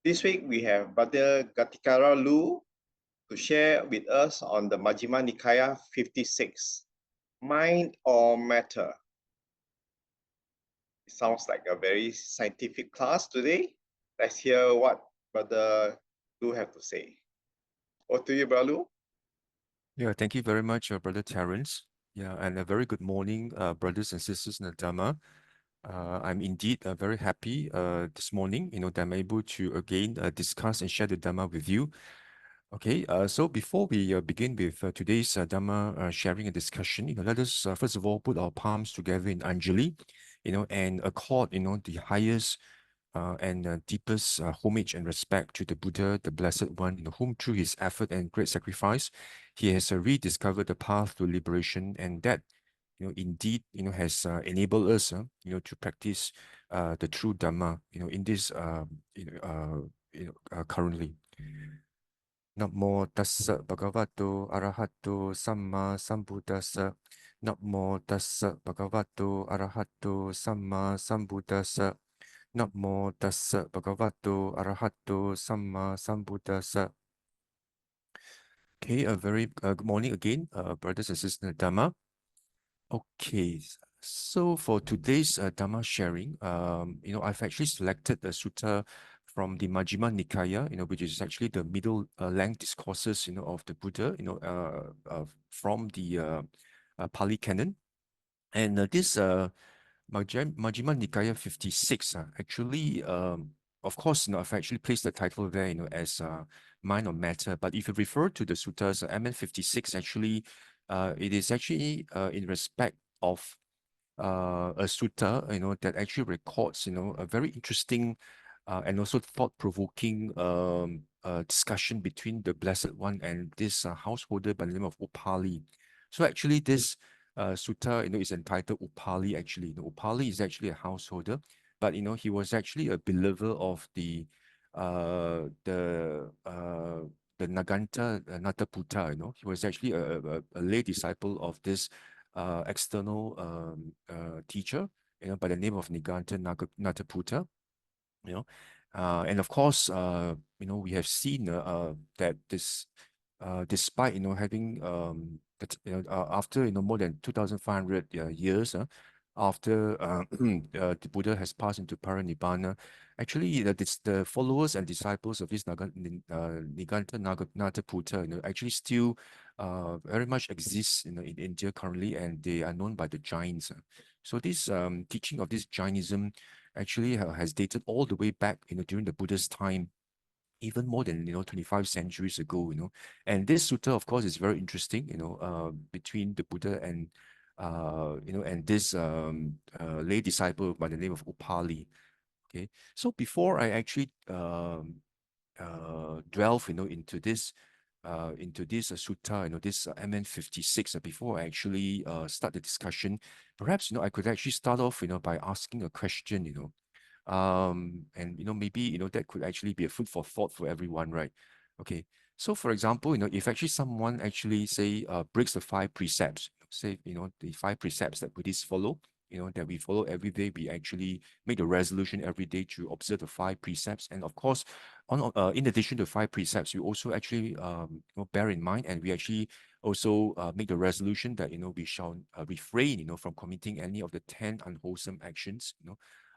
This week we have Brother Ghatikara Loo to share with us on the Majjhima Nikāya 56, Mind or Matter. It sounds like a very scientific class today. Let's hear what Brother Loo have to say. Over to you, Brother Loo. Yeah, thank you very much, Brother Terence. Yeah, and a very good morning, brothers and sisters in the Dhamma. I'm indeed very happy this morning, that I'm able to again discuss and share the Dhamma with you. Okay, so before we begin with today's Dhamma sharing and discussion, let us first of all put our palms together in Anjali, and accord, the highest and deepest homage and respect to the Buddha, the Blessed One, whom through his effort and great sacrifice, he has rediscovered the path to liberation, and that, indeed, has enabled us, to practice the true Dhamma, in this, currently. Namo tassa bhagavato arahato samma sambuddhassa. Namo tassa bhagavato arahato samma sambuddhassa. Namo tassa bhagavato arahato samma sambuddhassa. Okay, a very good morning again, brothers and sisters in the Dhamma. Okay, so for today's Dhamma sharing, I've actually selected a sutta from the Majjhima Nikāya, which is actually the middle length discourses, of the Buddha, from the Pali Canon. And this Majjhima Nikāya 56, actually, of course, I've actually placed the title there, as Mind or Matter. But if you refer to the suttas, MN56, actually, it is actually in respect of a sutta, that actually records, a very interesting and also thought-provoking discussion between the Blessed One and this householder by the name of Upāli. So actually, this sutta, is entitled Upāli. Actually, Upāli is actually a householder, but he was actually a believer of the Naganta Nataputta. He was actually a lay disciple of this external teacher, by the name of Niganta Nataputta. And of course, we have seen that this, despite having after more than 2,500 years after the Buddha has passed into Paranibbana, actually the followers and disciples of this Niganta Nataputta, actually still very much exist in India currently, and they are known by the Jains. So this teaching of this Jainism actually has dated all the way back, during the Buddha's time, even more than 25 centuries ago. And this sutta, of course, is very interesting. Between the Buddha and and this lay disciple by the name of Upāli. Okay, so before I actually delve, into this sutta, this MN56, before I actually start the discussion, perhaps I could actually start off, by asking a question, and maybe that could actually be a food for thought for everyone, right? Okay, so for example, if actually someone actually say breaks the 5 precepts, say the 5 precepts that Buddhists follow, that we follow every day, we actually make the resolution every day to observe the 5 precepts, and of course, in addition to 5 precepts, we also actually bear in mind, and we actually also make the resolution that we shall refrain from committing any of the 10 unwholesome actions,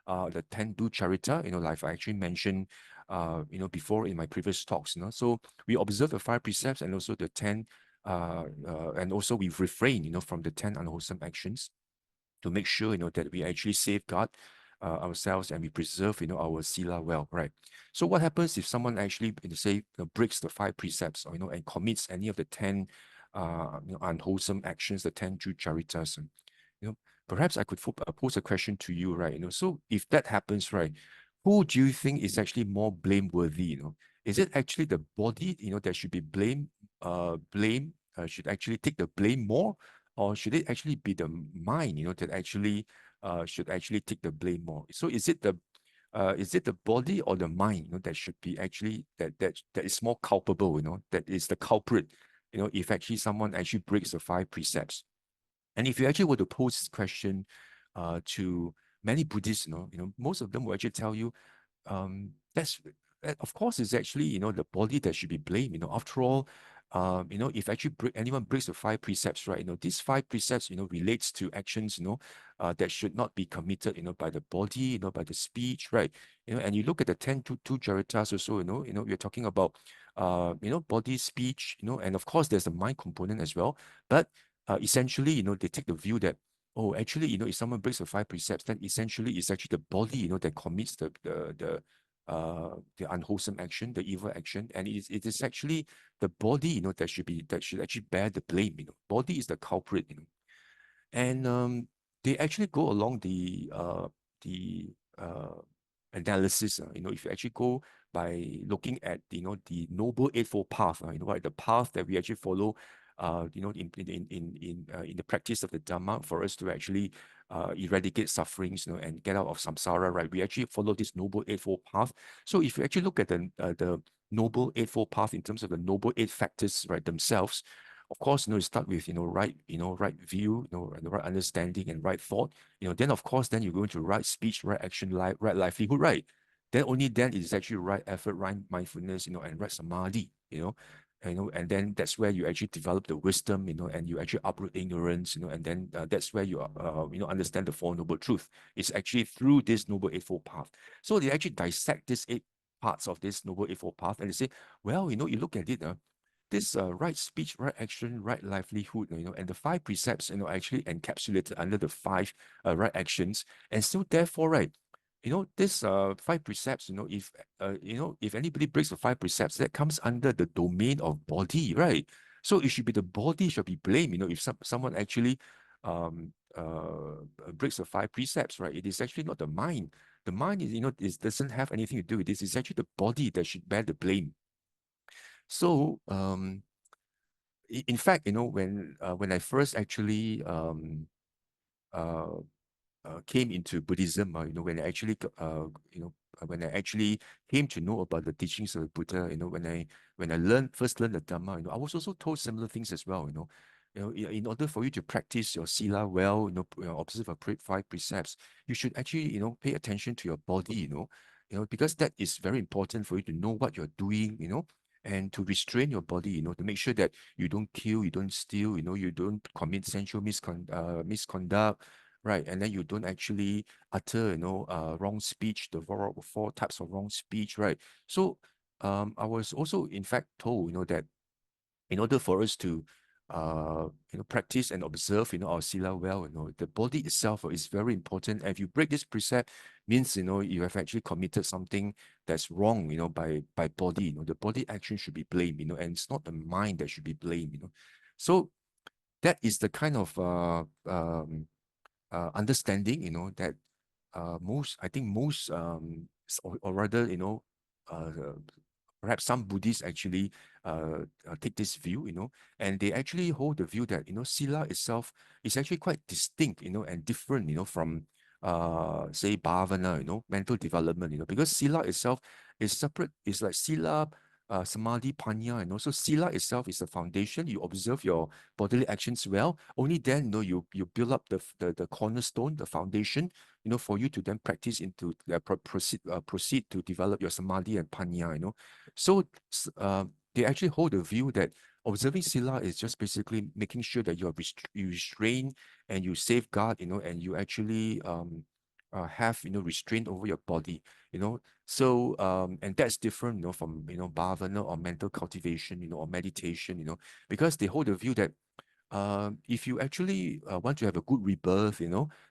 the 10 duccharita, like I actually mentioned, before in my previous talks. So we observe the 5 precepts and also the 10, and also we refrain, from the 10 unwholesome actions to make sure, that we actually safeguard ourselves and we preserve, our sila well, right? So what happens if someone actually, say, breaks the 5 precepts, or, and commits any of the 10 unwholesome actions, the 10 duccaritas, perhaps I could pose a question to you, right? So if that happens, right, who do you think is actually more blameworthy? Is it actually the body, that should be should actually take the blame more, or should it actually be the mind, that actually should actually take the blame more? So is it the body or the mind, that should be actually that is more culpable, that is the culprit, if actually someone actually breaks the 5 precepts? And if you actually were to pose this question to many Buddhists, most of them will actually tell you, of course, it's actually, the body that should be blamed. After all, if actually anyone breaks the 5 precepts, right, these 5 precepts, relates to actions, that should not be committed, by the body, by the speech, right? And you look at the 10 to 2 jaritas also, we're talking about, body, speech, and of course, there's a mind component as well. But essentially, they take the view that, oh, actually, if someone breaks the 5 precepts, then essentially it's actually the body, that commits the unwholesome action, the evil action, and it is actually the body, that should actually bear the blame. Body is the culprit. And they actually go along the analysis. If you actually go by looking at the Noble Eightfold Path, right, the path that we actually follow, in the practice of the Dhamma, for us to actually eradicate sufferings, and get out of samsara, right? We actually follow this Noble Eightfold Path. So if you actually look at the Noble Eightfold Path in terms of the Noble Eight Factors, right, themselves, of course, you start with, right view, and the right understanding and right thought, then of course, then you go into right speech, right action, right livelihood, right? Then only then it is actually right effort, right mindfulness, and right samadhi, and then that's where you actually develop the wisdom, and you actually uproot ignorance, and then that's where you, understand the Four Noble Truth. It's actually through this Noble Eightfold Path. So they actually dissect these 8 parts of this Noble Eightfold Path, and they say, well, you look at it, this right speech, right action, right livelihood, and the 5 precepts, actually encapsulated under the 5 right actions. And so therefore, right, this 5 precepts, if anybody breaks the 5 precepts, that comes under the domain of body, right? So it should be the body should be blamed, if someone actually breaks the 5 precepts, right? It is actually not the mind. The mind is, doesn't have anything to do with this. It's actually the body that should bear the blame. So, in fact, when I first actually uh, came into Buddhism, when I actually when I actually came to know about the teachings of the Buddha, when I first learned the Dhamma, I was also told similar things as well. In order for you to practice your sila well, observe the 5 precepts, you should actually, pay attention to your body, because that is very important for you to know what you're doing, and to restrain your body, to make sure that you don't kill, you don't steal, you don't commit sensual misconduct, right? And then you don't actually utter, wrong speech, the 4 types of wrong speech, right? So I was also in fact told, that in order for us to practice and observe, our sila well, the body itself is very important. And if you break this precept, means, you have actually committed something that's wrong, by body, the body action should be blamed, and it's not the mind that should be blamed, So that is the kind of understanding, that I think most, or rather, uh, perhaps some Buddhists actually take this view, and they actually hold the view that, sila itself is actually quite distinct, and different, from say bhavana, mental development, because sila itself is separate. It's like sila, samadhi, panya, and also sila itself is the foundation. You observe your bodily actions well. Only then, you build up the cornerstone, the foundation, for you to then practice into proceed to develop your samadhi and panya, So they actually hold the view that observing sila is just basically making sure that you restrain and you safeguard, and you actually have, restraint over your body, So and that's different, from bhavana or mental cultivation, or meditation, because they hold the view that if you actually want to have a good rebirth,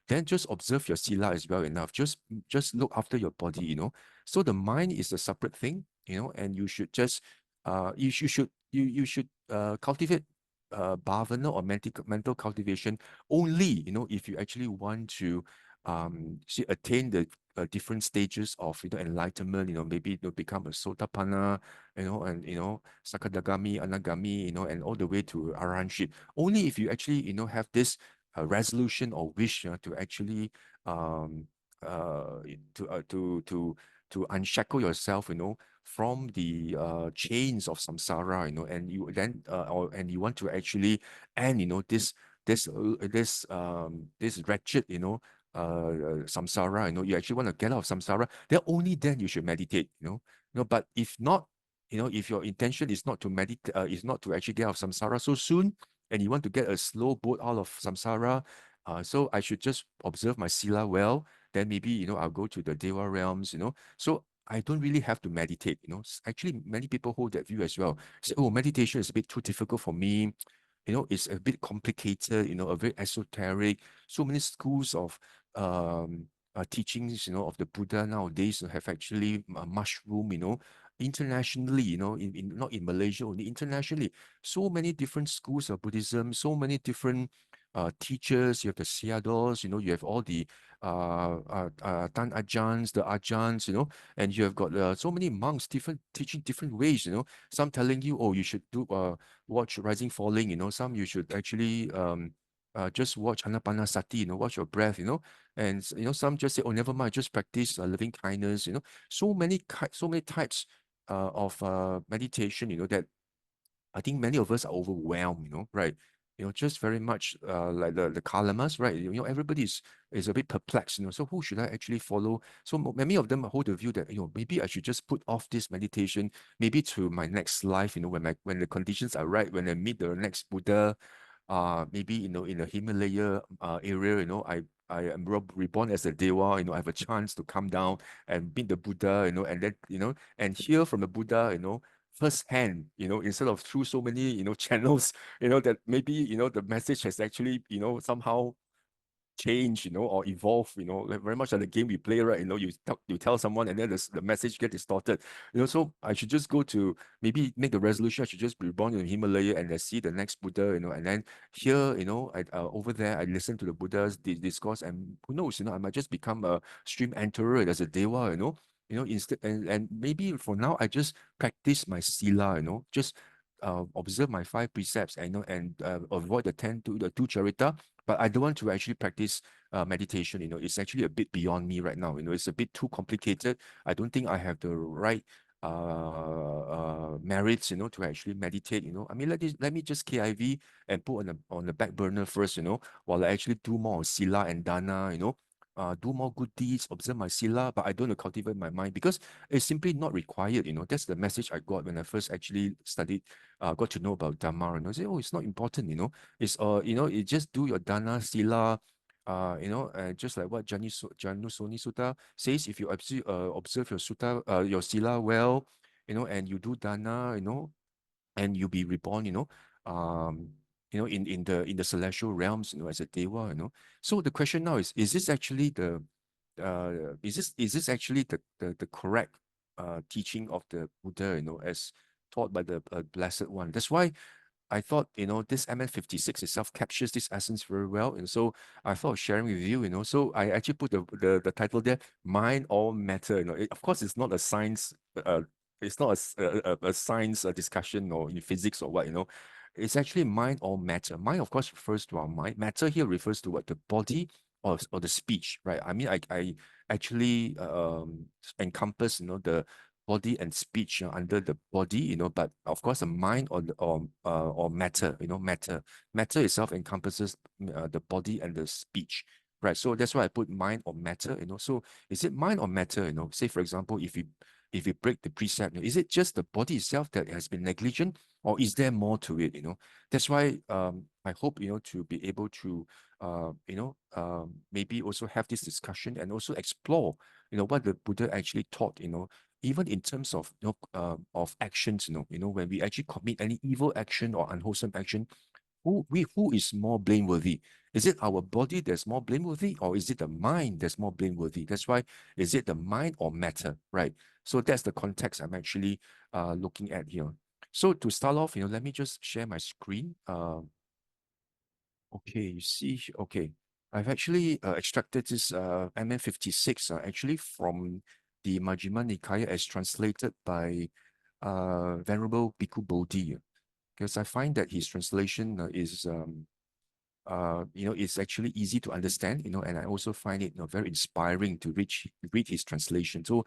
then just observe your sila is well enough. Just look after your body, So the mind is a separate thing, and you should just you should cultivate bhavana or mental cultivation only, if you actually want to attain the different stages of enlightenment, maybe become a sotapanna, and sakadagami, anagami, and all the way to arahantship. Only if you actually have this resolution or wish to actually uh, to unshackle yourself, from the chains of samsara, and you then and you want to actually end, this wretched, samsara, you actually want to get out of samsara, then only then you should meditate, But if not, if your intention is not to meditate, is not to actually get out of samsara so soon, and you want to get a slow boat out of samsara, so I should just observe my sila well. Then maybe, I'll go to the Deva realms, So I don't really have to meditate, Actually, many people hold that view as well. Say, oh, meditation is a bit too difficult for me. It's a bit complicated, a very esoteric. So many schools of teachings, of the Buddha nowadays have actually mushroom, internationally, not in Malaysia only, internationally. So many different schools of Buddhism, so many different teachers. You have the Sayadaws, you have all the Tan Ajahns, the Ajahns, and you have got so many monks, different teaching different ways, Some telling you, oh, you should do watch rising falling, Some you should actually just watch anapanasati, watch your breath, and some just say, oh, never mind, just practice loving kindness, so many types of meditation, that I think many of us are overwhelmed, right? Just very much like the kalamas, right? Everybody is a bit perplexed, So who should I actually follow? So many of them hold the view that, maybe I should just put off this meditation, maybe to my next life, when the conditions are right, when I meet the next Buddha, maybe, in the Himalaya area, I am reborn as a Dewa, I have a chance to come down and meet the Buddha, and then, and hear from the Buddha, firsthand, instead of through so many, channels, that maybe, the message has actually, somehow change, or evolve, like very much like the game we play, right? You tell someone and then the message get distorted. So I should just go to maybe make the resolution. I should just be born in the Himalaya and I see the next Buddha, and then here, over there, I listen to the Buddha's discourse, and who knows, I might just become a stream enterer as a Dewa, instead, and maybe for now, I just practice my sila, just observe my 5 precepts, and and avoid the two charita, but I don't want to actually practice meditation. It's actually a bit beyond me right now. It's a bit too complicated. I don't think I have the right merits, to actually meditate. I mean, let me just KIV and put on the back burner first, while I actually do more of sila and dana, do more good deeds, observe my sila, but I don't want to cultivate my mind because it's simply not required. That's the message I got when I first actually studied, got to know about Dhamma. I say, oh, it's not important. It's you just do your dana sila, just like what Janusoni Sutta says. If you observe your sutta, your sila well, and you do dana, and you be reborn, um, in the celestial realms, as a deva, So the question now is this actually is this actually the correct teaching of the Buddha, as taught by the Blessed One? That's why I thought, this MN56 itself captures this essence very well. And so I thought of sharing with you, So I actually put the title there, Mind or Matter. Of course, it's not a science, it's not a science discussion or in physics or what, It's actually mind or matter. Mind, of course, refers to our mind. Matter here refers to what? The body or the speech, right? I mean, I actually encompass, the body and speech under the body, but of course the mind or matter, matter itself encompasses the body and the speech, right? So that's why I put mind or matter, So is it mind or matter? Say for example, if we break the precept, is it just the body itself that has been negligent, or is there more to it? That's why I hope to be able to maybe also have this discussion and also explore what the Buddha actually taught, even in terms of of actions, when we actually commit any evil action or unwholesome action, who is more blameworthy? Is it our body that's more blameworthy, or is it the mind that's more blameworthy? That's why, is it the mind or matter, right? So that's the context I'm actually looking at here. So to start off, let me just share my screen. Okay, you see, okay. I've actually extracted this MN56 actually from the Majjhima Nikāya as translated by Venerable Bhikkhu Bodhi, because I find that his translation is it's actually easy to understand, and I also find it very inspiring to read his translation. So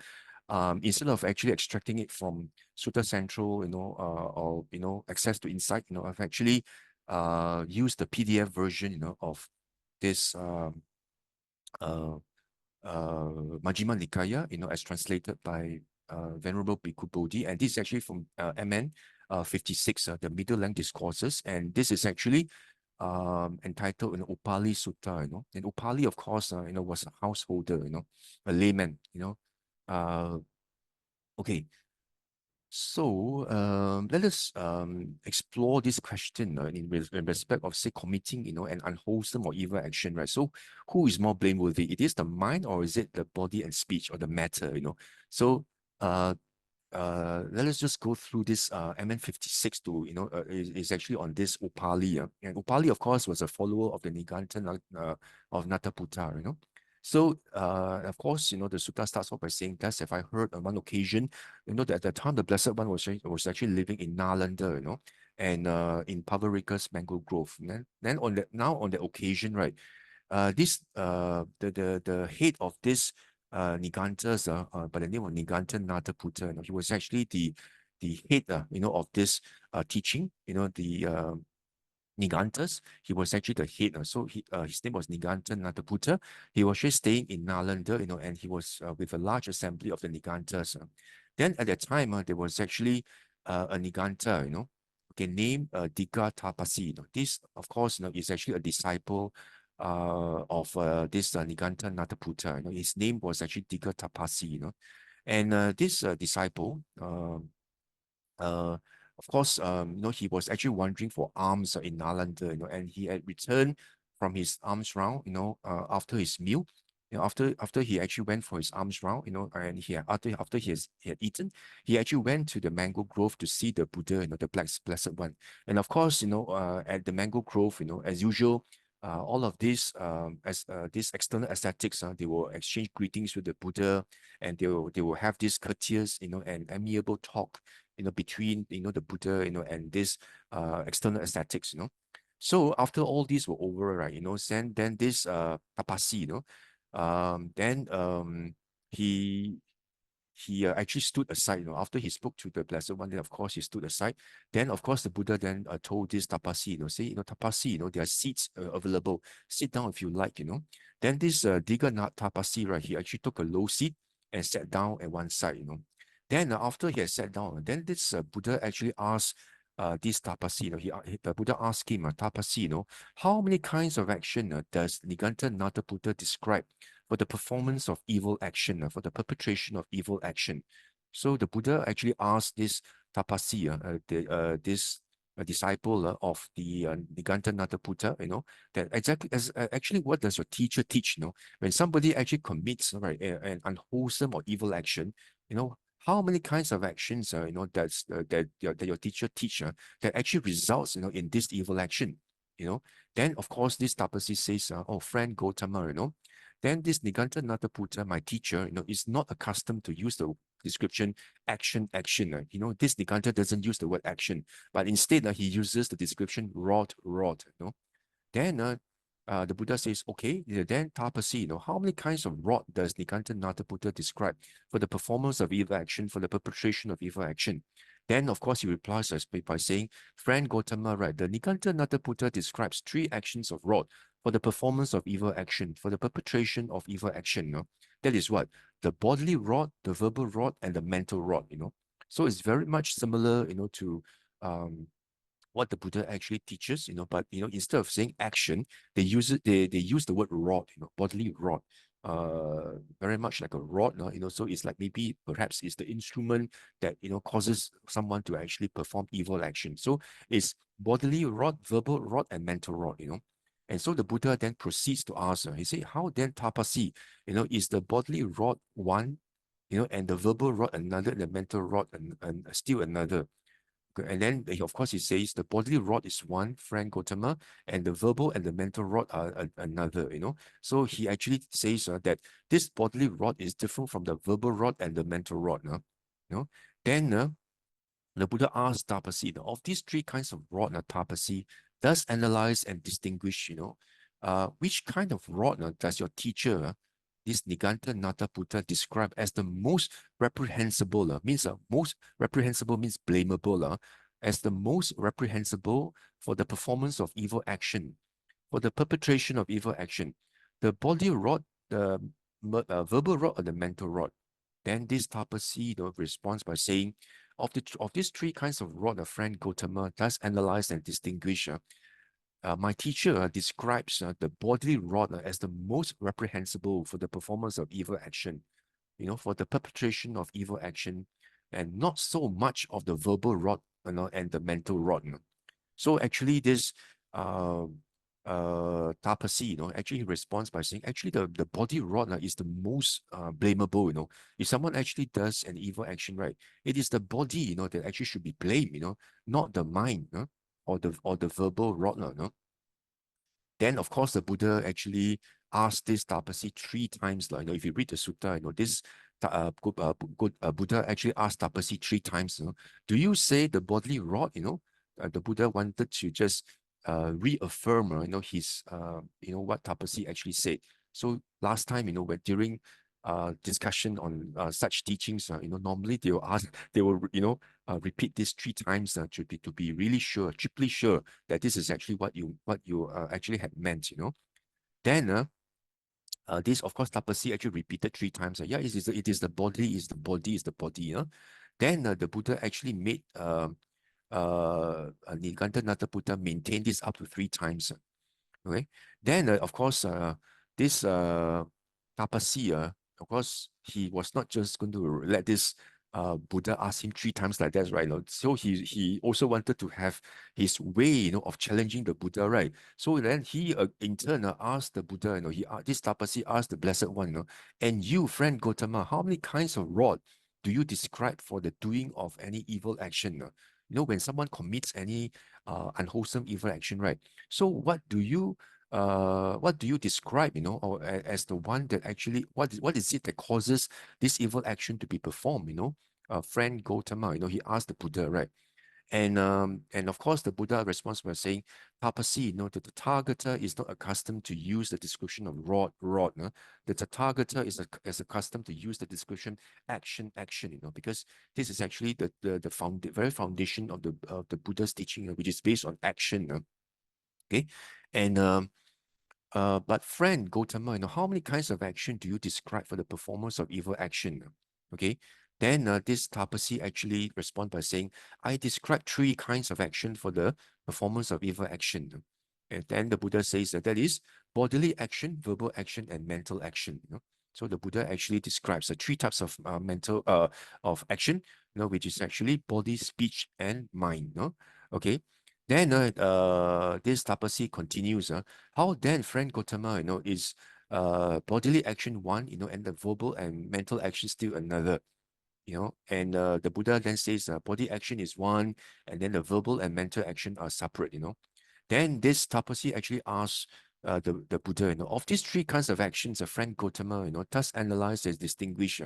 instead of actually extracting it from Sutta Central, or Access to Insight, I've actually used the PDF version, of this Majjhima Nikāya, as translated by Venerable Bhikkhu Bodhi, and this is actually from MN56, the Middle Length Discourses, and this is actually entitled Upālisutta, and Upali, of course, was a householder, a layman, okay. So let us explore this question in respect of, say, committing, an unwholesome or evil action, right? So who is more blameworthy? It is the mind, or is it the body and speech, or the matter, So let us just go through this MN56 to, is actually on this Upali. And Upali, of course, was a follower of the Niganta of Nataputta, So, of course, the sutta starts off by saying, thus have I heard on one occasion, that at the time the Blessed One was actually living in Nalanda, and in Pavarika's mango grove. And then on the occasion, right, the head of this Nigantas by the name of Niganta Nataputta, he was actually the head, of this teaching, the Nigantas. He was actually the head. So his name was Niganta Nataputta. He was just staying in Nalanda, and he was with a large assembly of the Nigantas. Then at that time, there was actually a Niganta, okay, named Dika Tapasi. This, of course, is actually a disciple of this Niganta Nataputta. His name was actually Dika Tapasi. And this disciple, of course, he was actually wandering for alms in Nalanda, and he had returned from his alms round, after his meal. After he actually went for his alms round, and after he had eaten, he actually went to the mango grove to see the Buddha, the Blessed One. And of course, at the mango grove, as usual, all of these these external ascetics, they will exchange greetings with the Buddha, and they will have this courteous, and amiable talk, between, the Buddha, and this external ascetics, So after all these were over, right, then this Tapasi, then he actually stood aside, after he spoke to the Blessed One, then of course he stood aside. Then of course the Buddha then told this Tapasi, say, Tapasi, there are seats available. Sit down if you like, Then this Diga Tapasi, right, he actually took a low seat and sat down at one side, Then after he had sat down, then this Buddha actually asked this Tapasi, the Buddha asked him, Tapasi, how many kinds of action does Niganta Nataputta describe for the performance of evil action, for the perpetration of evil action? So the Buddha actually asked this Tapasi, this disciple of the Niganta Nataputta, that exactly as actually what does your teacher teach? When somebody actually commits, right, an unwholesome or evil action, how many kinds of actions, that your teacher teach that actually results, in this evil action, Then of course this Tapasi says, oh friend Gautama, Then this Niganta Nataputta, my teacher, is not accustomed to use the description action. This Niganta doesn't use the word action, but instead he uses the description rod. Then the Buddha says, okay, then Tapasi, how many kinds of rod does Niganta Nataputta describe for the performance of evil action, for the perpetration of evil action? Then, of course, he replies by saying, friend Gautama, right, the Niganta Nataputta describes 3 actions of rod for the performance of evil action, for the perpetration of evil action. That is what? The bodily rod, the verbal rod, and the mental rod, So it's very much similar, to what the Buddha actually teaches, but instead of saying action, they use the word rod, bodily rod, very much like a rod, so it's like maybe perhaps it's the instrument that causes someone to actually perform evil action. So it's bodily rod, verbal rod, and mental rod, And so the Buddha then proceeds to ask, he said, how then Tapasi, is the bodily rod one, and the verbal rod another, and the mental rod and still another? And then, of course, he says the bodily rod is one, friend Gautama, and the verbal and the mental rod are another, So he actually says that this bodily rod is different from the verbal rod and the mental rod. Then the Buddha asked Tapasi, of these 3 kinds of rod, Tapasi, does analyze and distinguish, which kind of rod does your teacher, this Niganta Nataputta, describe as the most reprehensible? Most reprehensible means blamable, as the most reprehensible for the performance of evil action, for the perpetration of evil action. The body rod, the verbal rod, or the mental rod? Then this Tapasi, responds by saying, of these three kinds of rod, a friend Gautama thus analyze and distinguish. My teacher describes the bodily rod as the most reprehensible for the performance of evil action, for the perpetration of evil action, and not so much of the verbal rod, and the mental rod. So actually, this uh, Tapasi, actually responds by saying, actually, the body rod is the most blamable. If someone actually does an evil action, right, it is the body, that actually should be blamed, not the mind, or the verbal rod, Then, of course, the Buddha actually asked this Tapasi three times. Like, if you read the sutta, this Buddha actually asked Tapasi three times. Do you say the bodily rod? The Buddha wanted to just reaffirm, his, what Tapasi actually said. So last time, when during discussion on such teachings, normally they will, repeat this three times to be really sure, triply sure that this is actually what you actually had meant. Then this, of course, Tapasi actually repeated three times. Yeah, it is the body, is the body, is the body. Then the Buddha actually made Nikāya Buddha maintain this up to three times. Okay. Then, of course, this Tapasi, of course, he was not just going to let this Buddha ask him three times like that, right? So he also wanted to have his way, of challenging the Buddha, right? So then he, in turn, asked the Buddha, this Tapasi asked the Blessed One, and you, friend Gautama, how many kinds of rod do you describe for the doing of any evil action? When someone commits any unwholesome evil action, right? So what do you describe, or as the one that actually, what is it that causes this evil action to be performed, friend Gautama, he asked the Buddha, right? And of course, the Buddha responds by saying, Tapasi, that the Tathagata is not accustomed to use the description of rod. No? The Tathagata is accustomed to use the description action, because this is actually the very foundation of the Buddha's teaching, which is based on action. Okay, and but friend Gautama, how many kinds of action do you describe for the performance of evil action? Okay, then this Tapasi actually respond by saying, I describe three kinds of action for the performance of evil action. And then the Buddha says that is bodily action, verbal action, and mental action. So the Buddha actually describes the three types of mental of action, which is actually body, speech, and mind. Okay. Then this Tapasi continues. How then, friend Gautama, is bodily action one, and the verbal and mental action still another, and the Buddha then says body action is one, and then the verbal and mental action are separate, Then this Tapasi actually asks the Buddha, of these three kinds of actions, a friend Gautama, thus analyze and distinguish,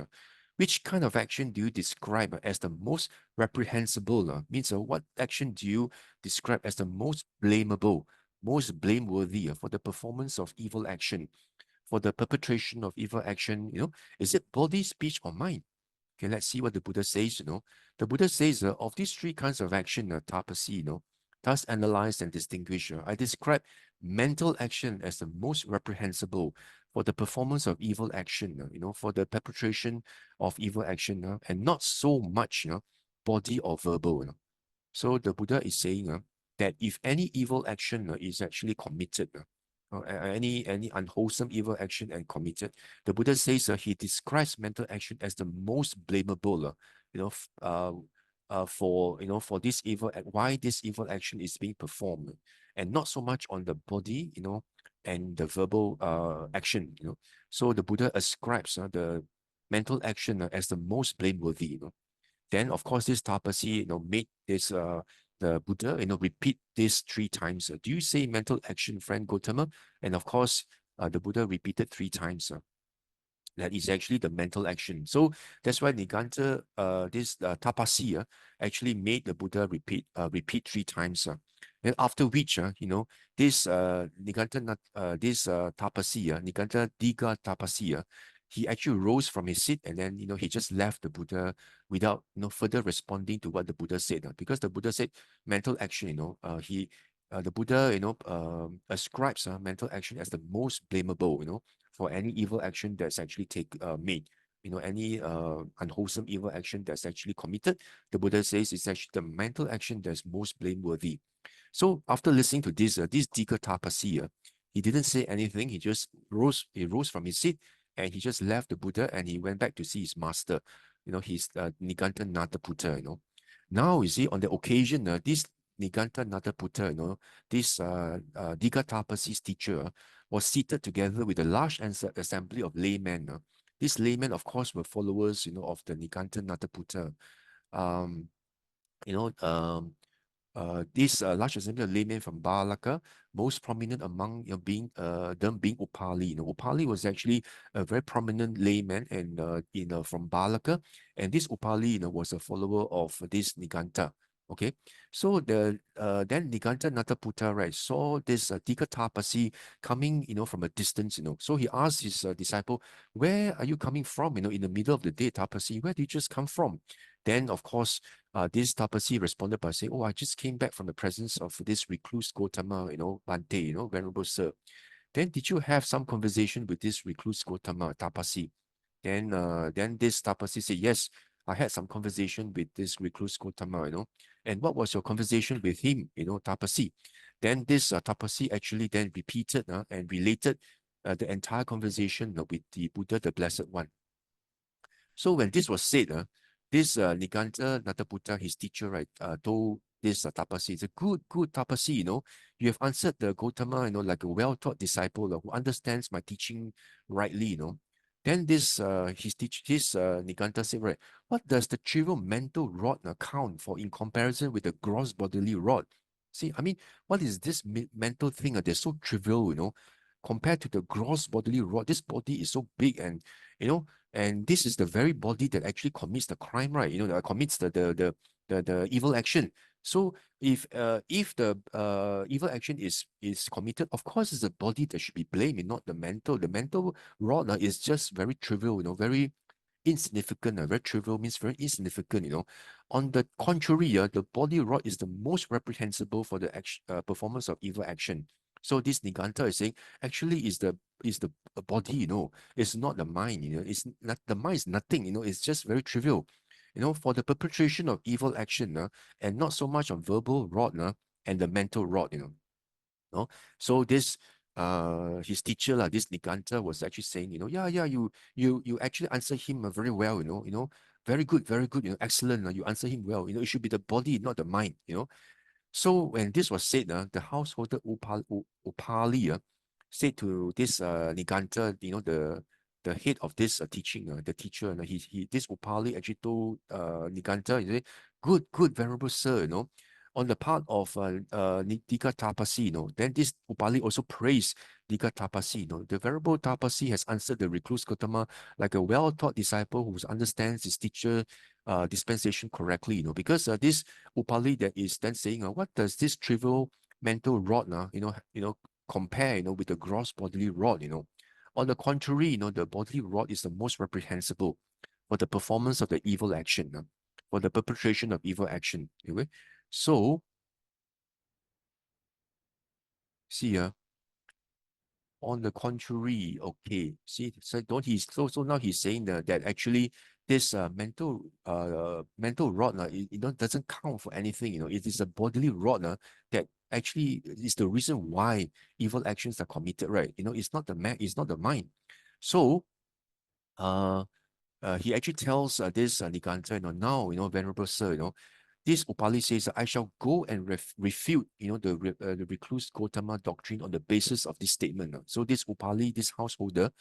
which kind of action do you describe as the most reprehensible? Means what action do you describe as the most blamable, most blameworthy for the performance of evil action, for the perpetration of evil action? Is it body, speech, or mind? Okay, let's see what the Buddha says. The Buddha says, of these three kinds of action, Tapasi, thus analyze and distinguish. I describe mental action as the most reprehensible for the performance of evil action, for the perpetration of evil action, and not so much, body or verbal. So the Buddha is saying that if any evil action is actually committed, or any unwholesome evil action and committed, the Buddha says he describes mental action as the most blamable, for this evil why this evil action is being performed, and not so much on the body, and the verbal action. So the Buddha ascribes the mental action as the most blameworthy. Then, of course, this Tapasi, made this the Buddha, repeat this three times. Do you say mental action, friend Gautama? And of course, the Buddha repeated three times. That is actually the mental action. So that's why Nikāya, this Tapasi, actually made the Buddha repeat three times. And after which, this this Tapasi, Nikāya Diga Tapasi, he actually rose from his seat, and then he just left the Buddha without further responding to what the Buddha said. Because the Buddha said mental action, the Buddha ascribes mental action as the most blamable, for any evil action that's actually made. any unwholesome evil action that's actually committed, the Buddha says it's actually the mental action that's most blameworthy. So after listening to this, this Dika Tapasi, he didn't say anything. He just rose. He rose from his seat and he just left the Buddha and he went back to see his master. His Niganta Nataputta. Now you see on the occasion, this Niganta Nataputta, this Dika Tapasi's teacher was seated together with a large assembly of laymen. These laymen, of course, were followers, of the Niganta Nataputta. Um, you know, um, this large assembly of laymen from Balaka, most prominent among being them being Upali. Upali was actually a very prominent layman and from Balaka, and this Upali was a follower of this Niganta. Okay, so then Niganta Nataputta, right, saw this Dika Tapasi coming from a distance. So he asked his disciple, where are you coming from? In the middle of the day, Tapasi, where did you just come from? Then of course this Tapasi responded by saying, oh, I just came back from the presence of this recluse Gotama, Bante, Venerable Sir. Then did you have some conversation with this recluse Gotama, Tapasi? Then this Tapasi said, yes, I had some conversation with this recluse Gotama, and what was your conversation with him, Tapasi? Then this Tapasi actually then repeated and related the entire conversation with the Buddha, the Blessed One. So when this was said, this Niganta Nataputta, his teacher, right, told this Tapasi, it's a good Tapasi, you have answered the Gotama, like a well-taught disciple who understands my teaching rightly, Then this Niganta said, right, what does the trivial mental rod count for in comparison with the gross bodily rod? See, I mean, what is this mental thing? They're so trivial, compared to the gross bodily rod. This body is so big and this is the very body that actually commits the crime, right? That commits the evil action. So if the evil action is committed, of course it's the body that should be blamed and not the mental. The mental rod is just very trivial, very insignificant. Very trivial means very insignificant. On the contrary, the body rod is the most reprehensible for the performance of evil action. So this Niganta is saying actually is the body, it's not the mind, it's not the mind is nothing, it's just very trivial, for the perpetration of evil action, and not so much on verbal rod, and the mental rod, no? So this his teacher, this Niganta, was actually saying, yeah, you actually answer him very well, very good, excellent. You answer him well. It should be the body, not the mind, So when this was said, the householder Upali said to this Niganta, the head of this teaching, the teacher, this Upali actually told Niganta, he said, good, venerable sir, on the part of Dika Tapasi, then this Upali also praised Dika Tapasi, the venerable Tapasi has answered the recluse Gotama like a well-taught disciple who understands his teacher dispensation correctly, because this Upali that is then saying, what does this trivial mental rod, compare, with the gross bodily rod, On the contrary, the bodily rod is the most reprehensible for the performance of the evil action, for the perpetration of evil action. Okay? So, see, on the contrary, okay. See, so don't he? So now he's saying that actually this mental rod, it doesn't count for anything. It is a bodily rod that actually is the reason why evil actions are committed. Right? It's not the man, it's not the mind. So, he actually tells this Niganta, now, Venerable Sir, this Upali says, I shall go and refute, the recluse Gotama doctrine on the basis of this statement. So this Upali, this householder,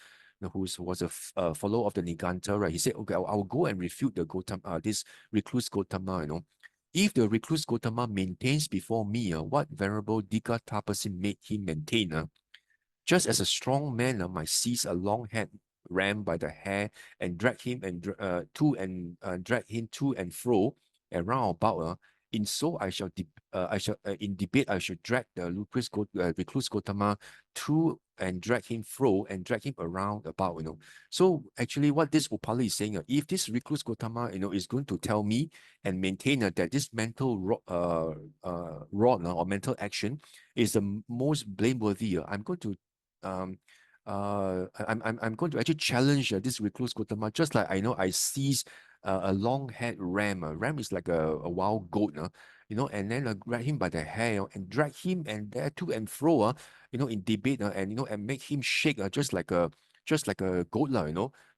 who was a follower of the Niganta, right? He said, okay, I'll go and refute the Gotama, this recluse Gotama, If the recluse Gotama maintains before me what Venerable Dika Tapasi made him maintain, just as a strong man might seize a long-haired ram by the hair and drag him drag him to and fro and round about. In so I shall in debate I shall drag the recluse Gotama to and drag him fro and drag him around about. So actually, what this Upali is saying, if this recluse Gotama is going to tell me and maintain that this mental rod or mental action is the most blameworthy, I'm going to I'm going to actually challenge this recluse Gautama, just like I know I seized a long-haired ram. Ram is like a wild goat, and then grab him by the hair, and drag him and there to and fro, in debate, and and make him shake, just like a goat,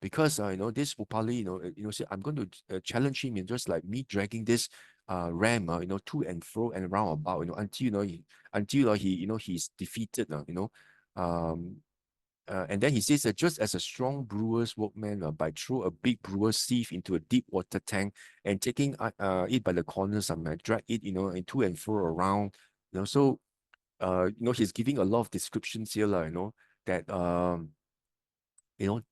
because this Upali, say I'm going to challenge him, and just like me dragging this ram, to and fro and round about, until he he's defeated, um and then he says that just as a strong brewer's workman by throw a big brewer's sieve into a deep water tank and taking it by the corners and drag it, and to and fro around, so he's giving a lot of descriptions here, that you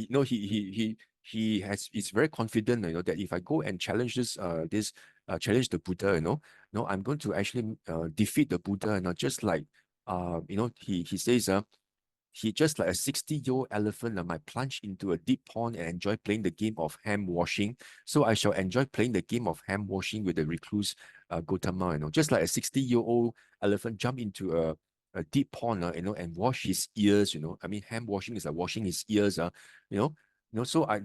know, he's very confident, that if I go and challenge challenge the Buddha, I'm going to actually defeat the Buddha, just like he says, he just like a 60-year-old elephant might plunge into a deep pond and enjoy playing the game of ham washing. So I shall enjoy playing the game of ham washing with the recluse Gautama, just like a 60-year-old elephant jump into a deep pond, and wash his ears, I mean, ham washing is like washing his ears, you know. So I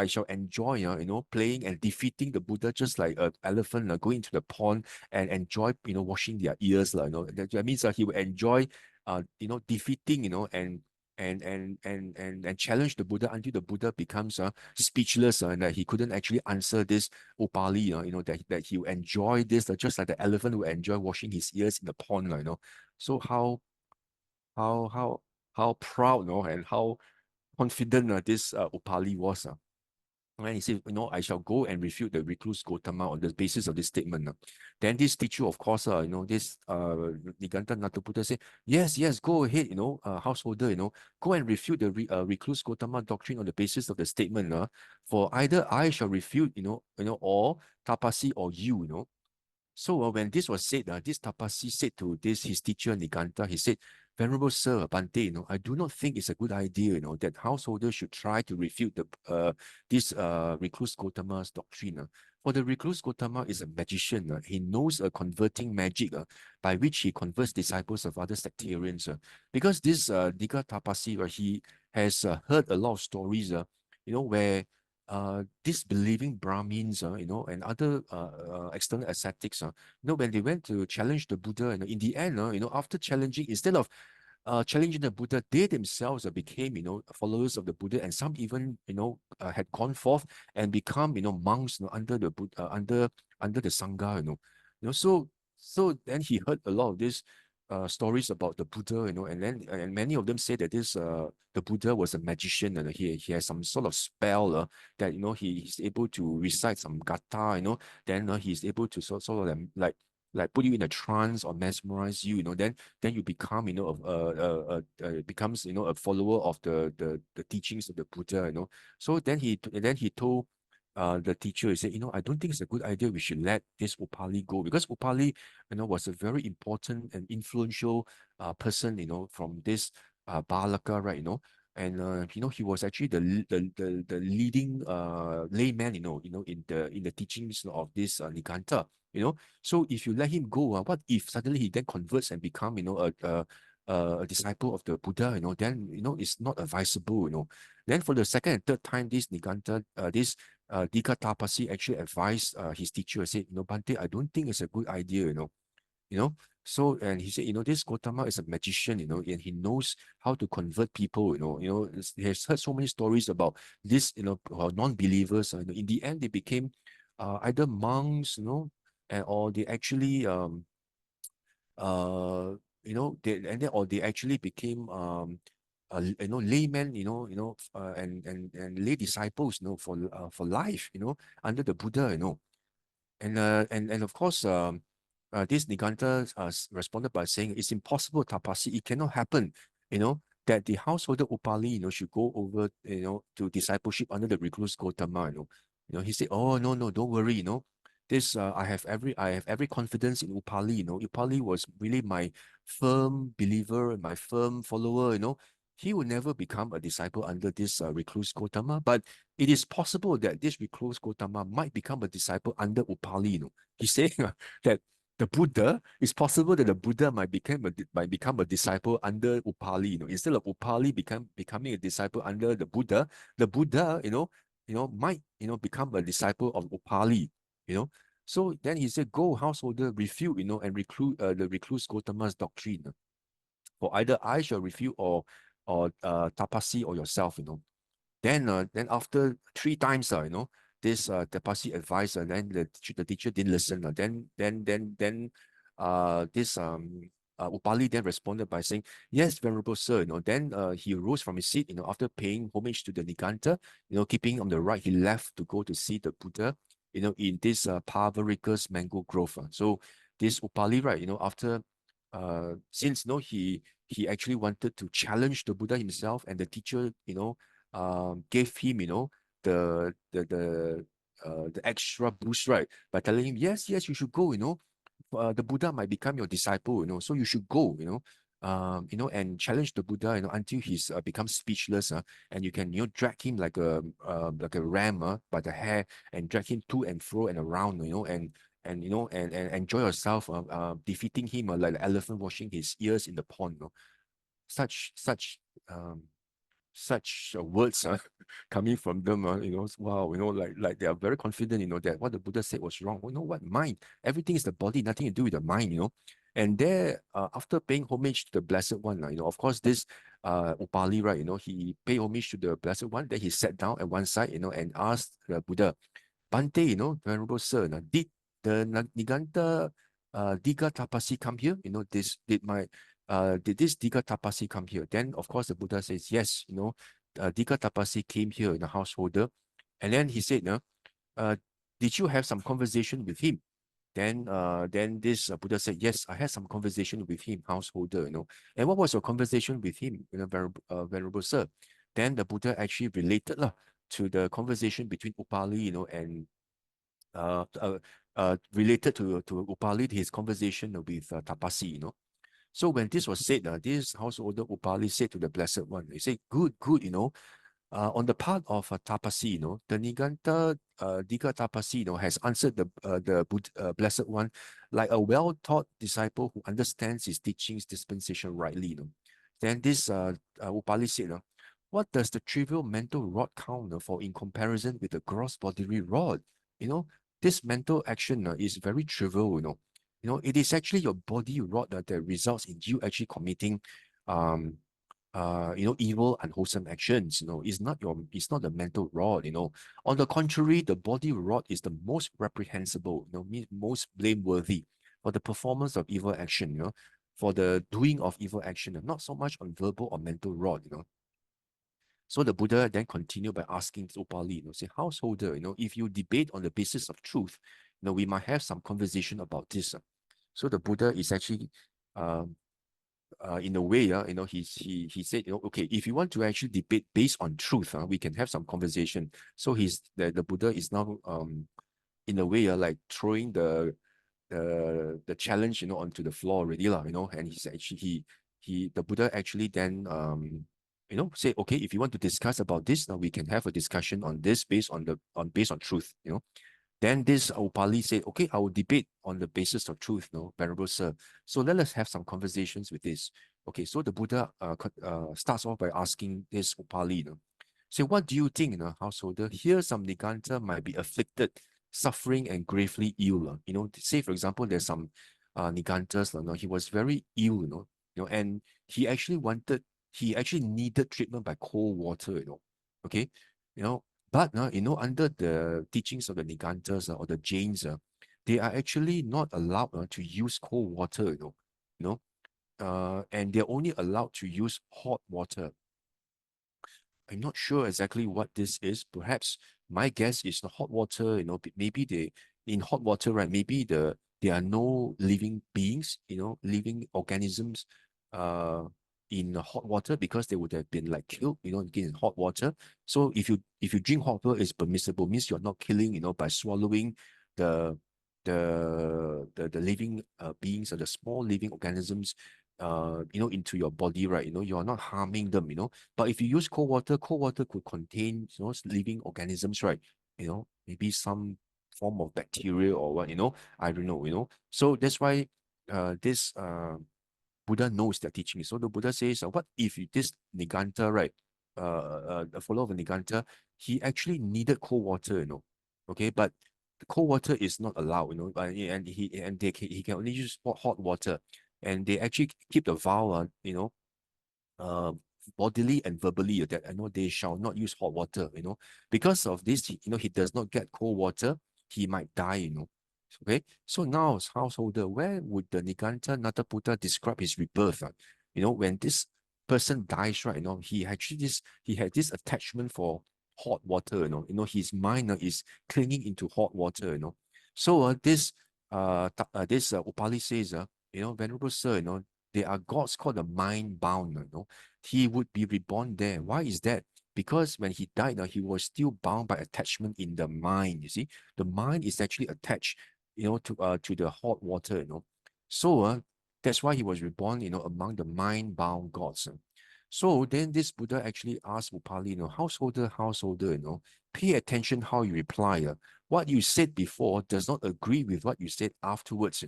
shall enjoy, playing and defeating the Buddha, just like an elephant going into the pond and enjoy, washing their ears, That means he will enjoy defeating, and challenge the Buddha until the Buddha becomes speechless, and that he couldn't actually answer this Upali, that he will enjoy this, just like the elephant will enjoy washing his ears in the pond, So how how how proud, and how confident this Upali was. And he said, I shall go and refute the recluse Gautama on the basis of this statement. Then this teacher, of course, this Niganta Nataputta said, yes, go ahead, householder, go and refute the recluse Gautama doctrine on the basis of the statement. For either I shall refute, or Tapasi or you, So when this was said, this Tapasi said to his teacher Niganta, he said, Venerable Sir, Bante, I do not think it's a good idea, that householders should try to refute this recluse Gautama's doctrine. For the recluse Gautama is a magician. He knows a converting magic by which he converts disciples of other sectarians. Because this Diga Tapasi, he has heard a lot of stories, where disbelieving Brahmins, and other external ascetics, when they went to challenge the Buddha, and in the end, after challenging, instead of challenging the Buddha, they themselves became, followers of the Buddha, and some even, had gone forth and become, monks, under the under the Sangha, so then he heard a lot of these stories about the Buddha, and many of them say that this the Buddha was a magician, and he has some sort of spell that he's able to recite some gatha, then he's able to sort of like put you in a trance or mesmerize you, then you become, becomes, a follower of the teachings of the Buddha, So then he told the teacher, he said, I don't think it's a good idea we should let this Upali go, because Upali, was a very important and influential person, from this Balaka, right, and he was actually the leading layman, in the teachings of this Nikanta, So if you let him go, what if suddenly he then converts and become, a disciple of the Buddha, then it's not advisable, Then for the second and third time, this Niganta, this Dika Tapasi actually advised his teacher, said, Bhante, I don't think it's a good idea, you know. So, and he said, this Gautama is a magician, and he knows how to convert people, he has heard so many stories about this, non-believers, in the end, they became either monks, or they actually, or they actually became, laymen, and lay disciples, for life, under the Buddha, and of course, this Niganta responded by saying, it's impossible, Tapasi, it cannot happen, that the householder Upali, should go over, to discipleship under the recluse Gautama, he said, oh, no, don't worry, this, I have every confidence in Upali, Upali was really my firm believer, my firm follower, he will never become a disciple under this recluse Gautama, but it is possible that this recluse Gautama might become a disciple under Upali. He's saying that the Buddha, it's possible that the Buddha might become a disciple under Upali. Instead of Upali becoming a disciple under the Buddha, might become a disciple of Upali. So then he said, "Go, householder, refute, and the recluse Gotama's doctrine. For either I shall refute or Tapasi or yourself. Then after 3 times, this Tapasi advised, then the teacher didn't listen. Then this Upali then responded by saying, "Yes, venerable sir." Then he rose from his seat. After paying homage to the Niganta, keeping on the right, he left to go to see the Buddha. In this Pavarika's mango grove. So this Upali, right? After since he actually wanted to challenge the Buddha himself, and the teacher, gave him, the extra boost, right, by telling him, yes, you should go, the Buddha might become your disciple, so you should go, and challenge the Buddha, until he's becomes speechless, and you can, drag him like a ram by the hair and drag him to and fro and around, and enjoy yourself, defeating him like the elephant washing his ears in the pond. Such um, words coming from them, wow, like they are very confident, that what the Buddha said was wrong. What mind? Everything is the body, nothing to do with the mind. And there, after paying homage to the Blessed One, of course, this Upali, right, he paid homage to the Blessed One. Then he sat down at one side, and asked the Buddha, Bante, Venerable Sir, did the Niganta Diga Tapasi come here? Did this Diga Tapasi come here? Then, of course, the Buddha says, yes, Diga Tapasi came here in the householder. And then he said, did you have some conversation with him? Then this Buddha said, yes, I had some conversation with him, householder, And what was your conversation with him, Venerable Sir? Then the Buddha actually related to the conversation between Upali, and related to Upali, his conversation with Tapasi, So when this was said, this householder Upali said to the Blessed One, he said, good, on the part of Tapasi, the Niganta Diga Tapasi, has answered the Blessed One like a well-taught disciple who understands his teachings dispensation rightly. Then this Upali said, what does the trivial mental rod count for in comparison with the gross bodily rod? This mental action is very trivial. It is actually your body rod that results in you actually committing evil, unwholesome actions. It's not the mental rod. On the contrary, the body rod is the most reprehensible, most blameworthy for the performance of evil action, for the doing of evil action, not so much on verbal or mental rod. So the Buddha then continued by asking Upali, say, householder, if you debate on the basis of truth, we might have some conversation about this. So the Buddha is actually, in a way, he said, okay, if you want to actually debate based on truth, we can have some conversation. So the Buddha is now, in a way, like throwing the challenge, onto the floor already, and he's actually the Buddha actually then say, okay, if you want to discuss about this, now we can have a discussion on this based on truth. Then this Upali said, okay, I will debate on the basis of truth, Venerable Sir. So let us have some conversations with this. Okay, so the Buddha starts off by asking this Upali, say, what do you think, householder? Here some Niganta might be afflicted, suffering and gravely ill. Say, for example, there's some Nigantas, he was very ill, and he actually needed treatment by cold water, okay, but under the teachings of the Nigantas or the Jains, they are actually not allowed to use cold water, and they're only allowed to use hot water. I'm not sure exactly what this is. Perhaps my guess is the hot water, maybe in hot water, right? Maybe there are no living beings, living organisms in hot water, because they would have been like killed, in hot water. So if you drink hot water, it's permissible, means you're not killing, by swallowing the living beings or the small living organisms into your body, right? You're not harming them, But if you use cold water could contain, living organisms, right? Maybe some form of bacteria or what, I don't know, So that's why this Buddha knows their teaching. So the Buddha says, what if this Niganta, right, the follower of Niganta, he actually needed cold water, okay, but the cold water is not allowed, and he can only use hot water, and they actually keep the vow, uh, bodily and verbally that they shall not use hot water, because of this, he does not get cold water, he might die, Okay, so now as householder, where would the Niganta Nataputta describe his rebirth? When this person dies, right? He actually he had this attachment for hot water. His mind is clinging into hot water. So this Upali says, Venerable Sir, there are gods called the mind bound. He would be reborn there. Why is that? Because when he died, he was still bound by attachment in the mind. You see, the mind is actually attached to the hot water, So that's why he was reborn, among the mind-bound gods. So then this Buddha actually asked Upali, householder, pay attention how you reply. What you said before does not agree with what you said afterwards,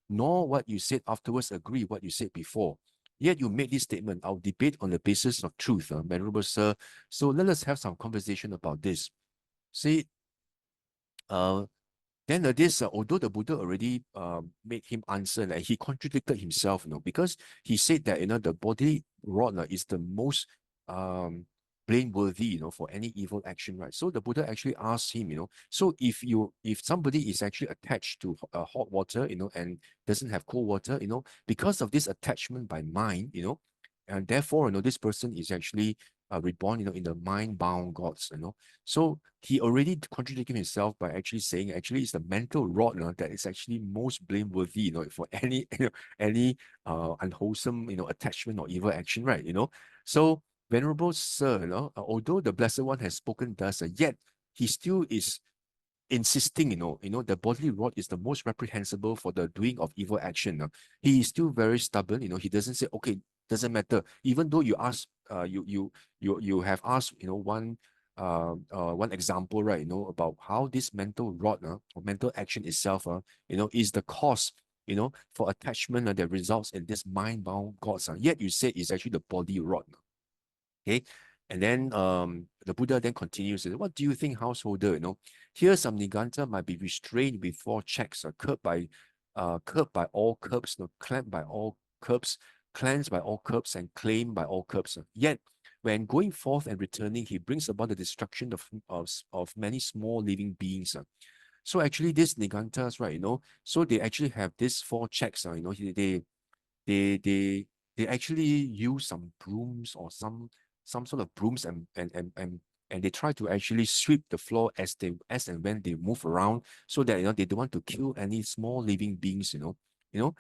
nor what you said afterwards agree what you said before. Yet you made this statement, I'll debate on the basis of truth, Venerable Sir. So let us have some conversation about this. See, then although the Buddha already made him answer, and he contradicted himself, because he said that the body rod is the most blameworthy, for any evil action, right? So the Buddha actually asked him, so if somebody is actually attached to hot water, and doesn't have cold water, because of this attachment by mind, and therefore, this person is actually reborn, in the mind-bound gods, So he already contradicted himself by actually saying, actually, it's the mental rod that is actually most blameworthy, for any any unwholesome, attachment or evil action, right? So Venerable Sir, although the Blessed One has spoken thus, yet he still is insisting, the bodily rod is the most reprehensible for the doing of evil action. He is still very stubborn, he doesn't say, okay, doesn't matter. Even though you ask, you have asked, one example, right, about how this mental rod or mental action itself, is the cause, for attachment that results in this mind-bound gods. Yet you say it's actually the body rod. Okay. And then the Buddha then continues, what do you think, householder? Here some Niganta might be restrained with 4 checks, curbed by all curbs, clamped by all curbs, cleansed by all curbs, and claimed by all curbs. Yet when going forth and returning, he brings about the destruction of many small living beings. So actually these Nigantas, right, so they actually have these 4 checks, they they they actually use some brooms or some sort of brooms and they try to actually sweep the floor as and when they move around, so that they don't want to kill any small living beings, you know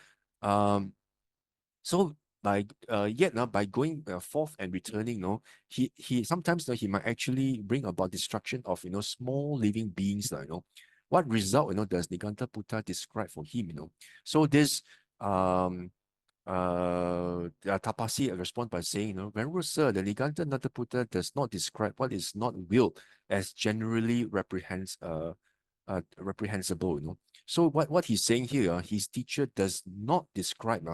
so by yet by going forth and returning, he sometimes he might actually bring about destruction of small living beings, what result does Niganta Putta describe for him, so this Tapasi responds by saying, Venerable Sir, the Niganta Nataputta does not describe what is not willed as generally reprehensible, So what he's saying here, his teacher does not describe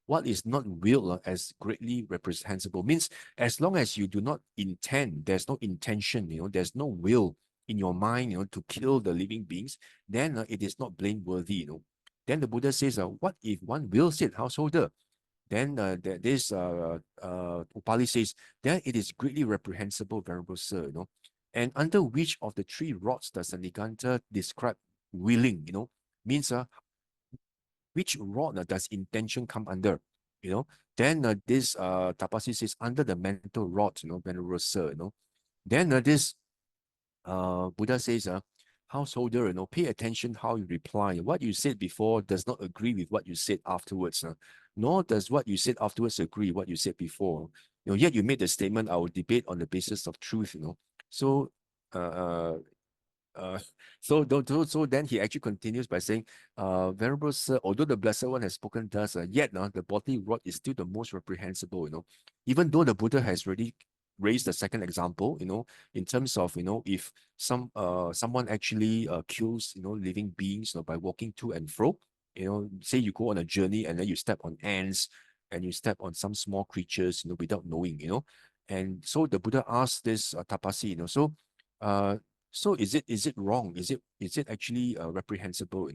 what is not willed as greatly reprehensible. Means as long as you do not intend, there's no intention, there's no will in your mind, to kill the living beings, then it is not blameworthy, Then the Buddha says, what if one wills it, householder? Then this Upali says, then it is greatly reprehensible, Venerable Sir, And under which of the 3 rods does the Niganta describe willing, Means which rod does intention come under, Then this Tapasi says, under the mental rod, Venerable Sir, Then this Buddha says, householder, pay attention how you reply. What you said before does not agree with what you said afterwards, nor does what you said afterwards agree what you said before. Yet you made the statement, I will debate on the basis of truth, So, uh, so then he actually continues by saying, Venerable Sir, although the Blessed One has spoken thus, yet the bodily rod is still the most reprehensible, Even though the Buddha has already raise the second example, in terms of, if someone actually kills, living beings, by walking to and fro, say you go on a journey and then you step on ants and you step on some small creatures, without knowing, and so the Buddha asked this Tapasi, so is it wrong? Is it actually reprehensible,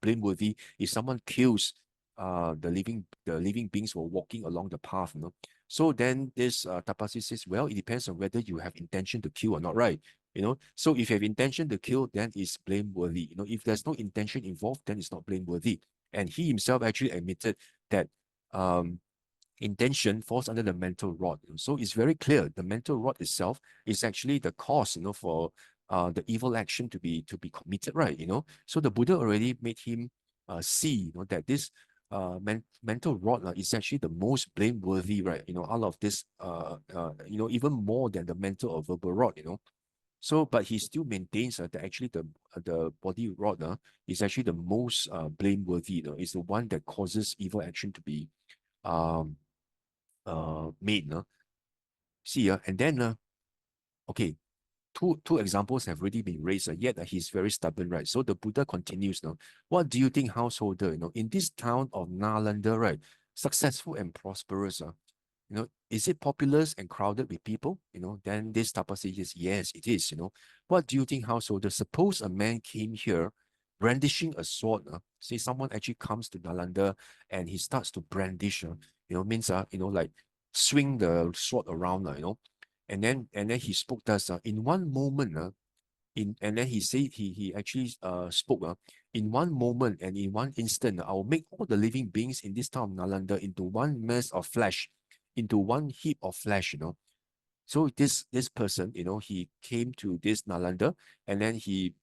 blameworthy if someone kills the living beings who are walking along the path, So then this Tapasi says, well, it depends on whether you have intention to kill or not, right? So if you have intention to kill, then it's blameworthy. If there's no intention involved, then it's not blameworthy. And he himself actually admitted that intention falls under the mental rod. So it's very clear the mental rod itself is actually the cause, for the evil action to be committed, right? So the Buddha already made him see, that this mental rod is actually the most blameworthy, right? Out of this, even more than the mental or verbal rod, So, but he still maintains that actually the body rod is actually the most blameworthy. It's the one that causes evil action to be made. See, and then okay, two examples have already been raised, yet he's very stubborn, right? So the Buddha continues now. What do you think, householder, in this town of Nalanda, right? Successful and prosperous, is it populous and crowded with people? Then this Tapasi says, yes, it is, What do you think, householder? Suppose a man came here brandishing a sword, say someone actually comes to Nalanda and he starts to brandish, means, like swing the sword around, and then he spoke to us, in one moment, and then he said he actually spoke, in one moment and in one instant, I will make all the living beings in this town of Nalanda into one mass of flesh, into one heap of flesh, So this person, he came to this Nalanda, and then he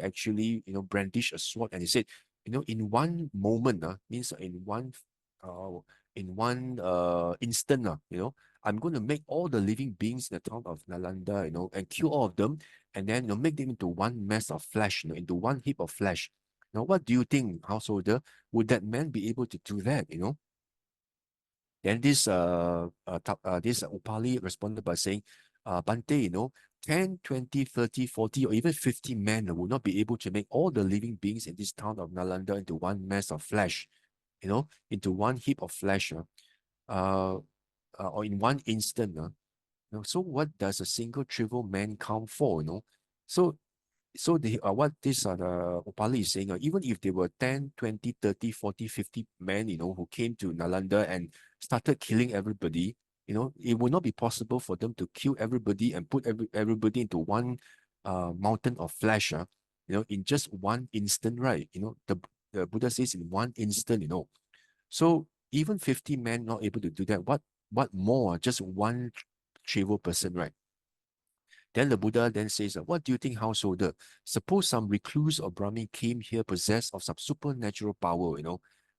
actually, brandished a sword, and he said, in one moment, means in one instant, I'm going to make all the living beings in the town of Nalanda, and kill all of them, and then, make them into one mass of flesh, into one heap of flesh. Now, what do you think, householder? Would that man be able to do that, Then this Upali responded by saying, Bante, 10, 20, 30, 40, or even 50 men will not be able to make all the living beings in this town of Nalanda into one mass of flesh, into one heap of flesh, or in one instant. So what does a single trivial man count for, So what this the Upali is saying, even if there were 10, 20, 30, 40, 50 men, who came to Nalanda and started killing everybody, it would not be possible for them to kill everybody and put everybody into one mountain of flesh, in just one instant, right? The Buddha says in one instant, So even 50 men not able to do that, what more? Just one trivial person, right? Then the Buddha then says, what do you think, householder? Suppose some recluse or Brahmin came here possessed of some supernatural power,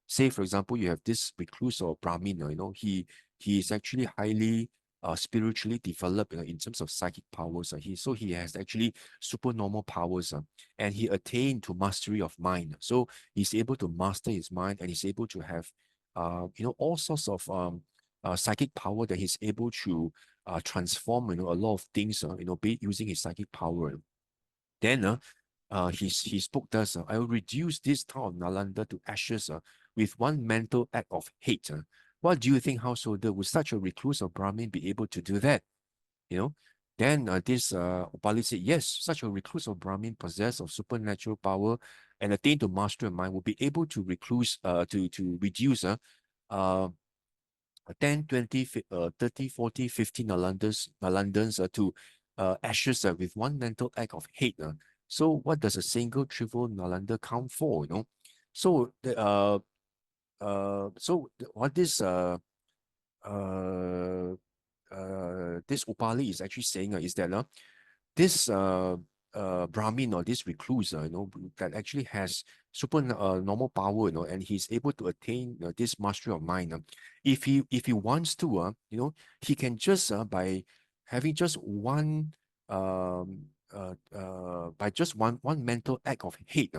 Say, for example, you have this recluse or Brahmin, he is actually highly spiritually developed, in terms of psychic powers. He has actually supernormal powers, and he attained to mastery of mind. So he's able to master his mind, and he's able to have, all sorts of psychic power that he's able to transform, a lot of things, using his psychic power. Then he spoke to us, I will reduce this town of Nalanda to ashes with one mental act of hate. What do you think, householder? Would such a recluse or Brahmin be able to do that? Then this Upali said, yes, such a recluse or Brahmin possessed of supernatural power and attained to mastery of mind will be able to reduce 10, 20, 30, 40, 50 Nalandans to ashes with one mental act of hate. So what does a single trivial Nalanda count for, So what this Upali is actually saying is that this Brahmin or this recluse, that actually has super normal power, and he's able to attain this mastery of mind. If he wants to, he can just by having just one by just one mental act of hate,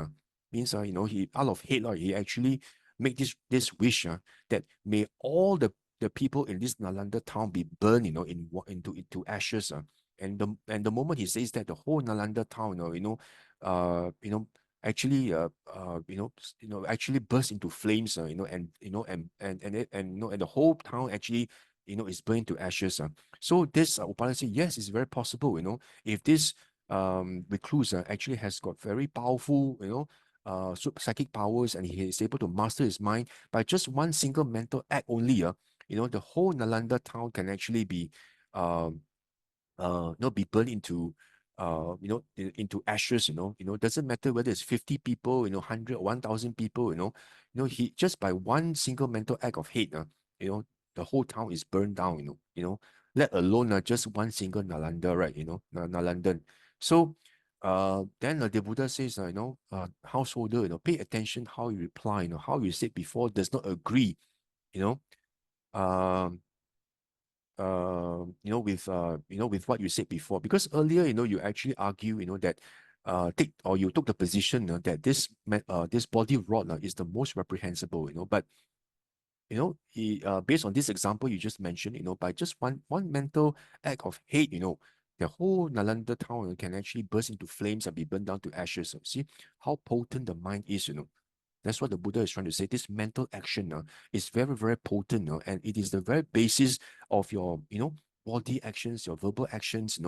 means he out of hate, he actually make this wish that may all the the people in this Nalanda town be burned, into ashes. And the moment he says that, the whole Nalanda town, actually, actually burst into flames, and the whole town actually, is burned to ashes. So this Upali said, yes, it's very possible, if this recluse actually has got very powerful, psychic powers, and he is able to master his mind by just one single mental act only. The whole Nalanda town can actually be, be burned into, into ashes. Doesn't matter whether it's 50 people, 100, 1,000 people. He just by one single mental act of hate, the whole town is burned down. Let alone just one single Nalanda, right? Nalandan. So, then the Buddha says, householder, pay attention how you reply. How you said before does not agree. You know, um, with what you said before, because earlier, you actually argue, that you took the position, that this body rot is the most reprehensible, but based on this example you just mentioned, by just one mental act of hate, the whole Nalanda town can actually burst into flames and be burned down to ashes. So see how potent the mind is. That's what the Buddha is trying to say. This mental action is very, very potent, and it is the very basis of your, body actions, your verbal actions,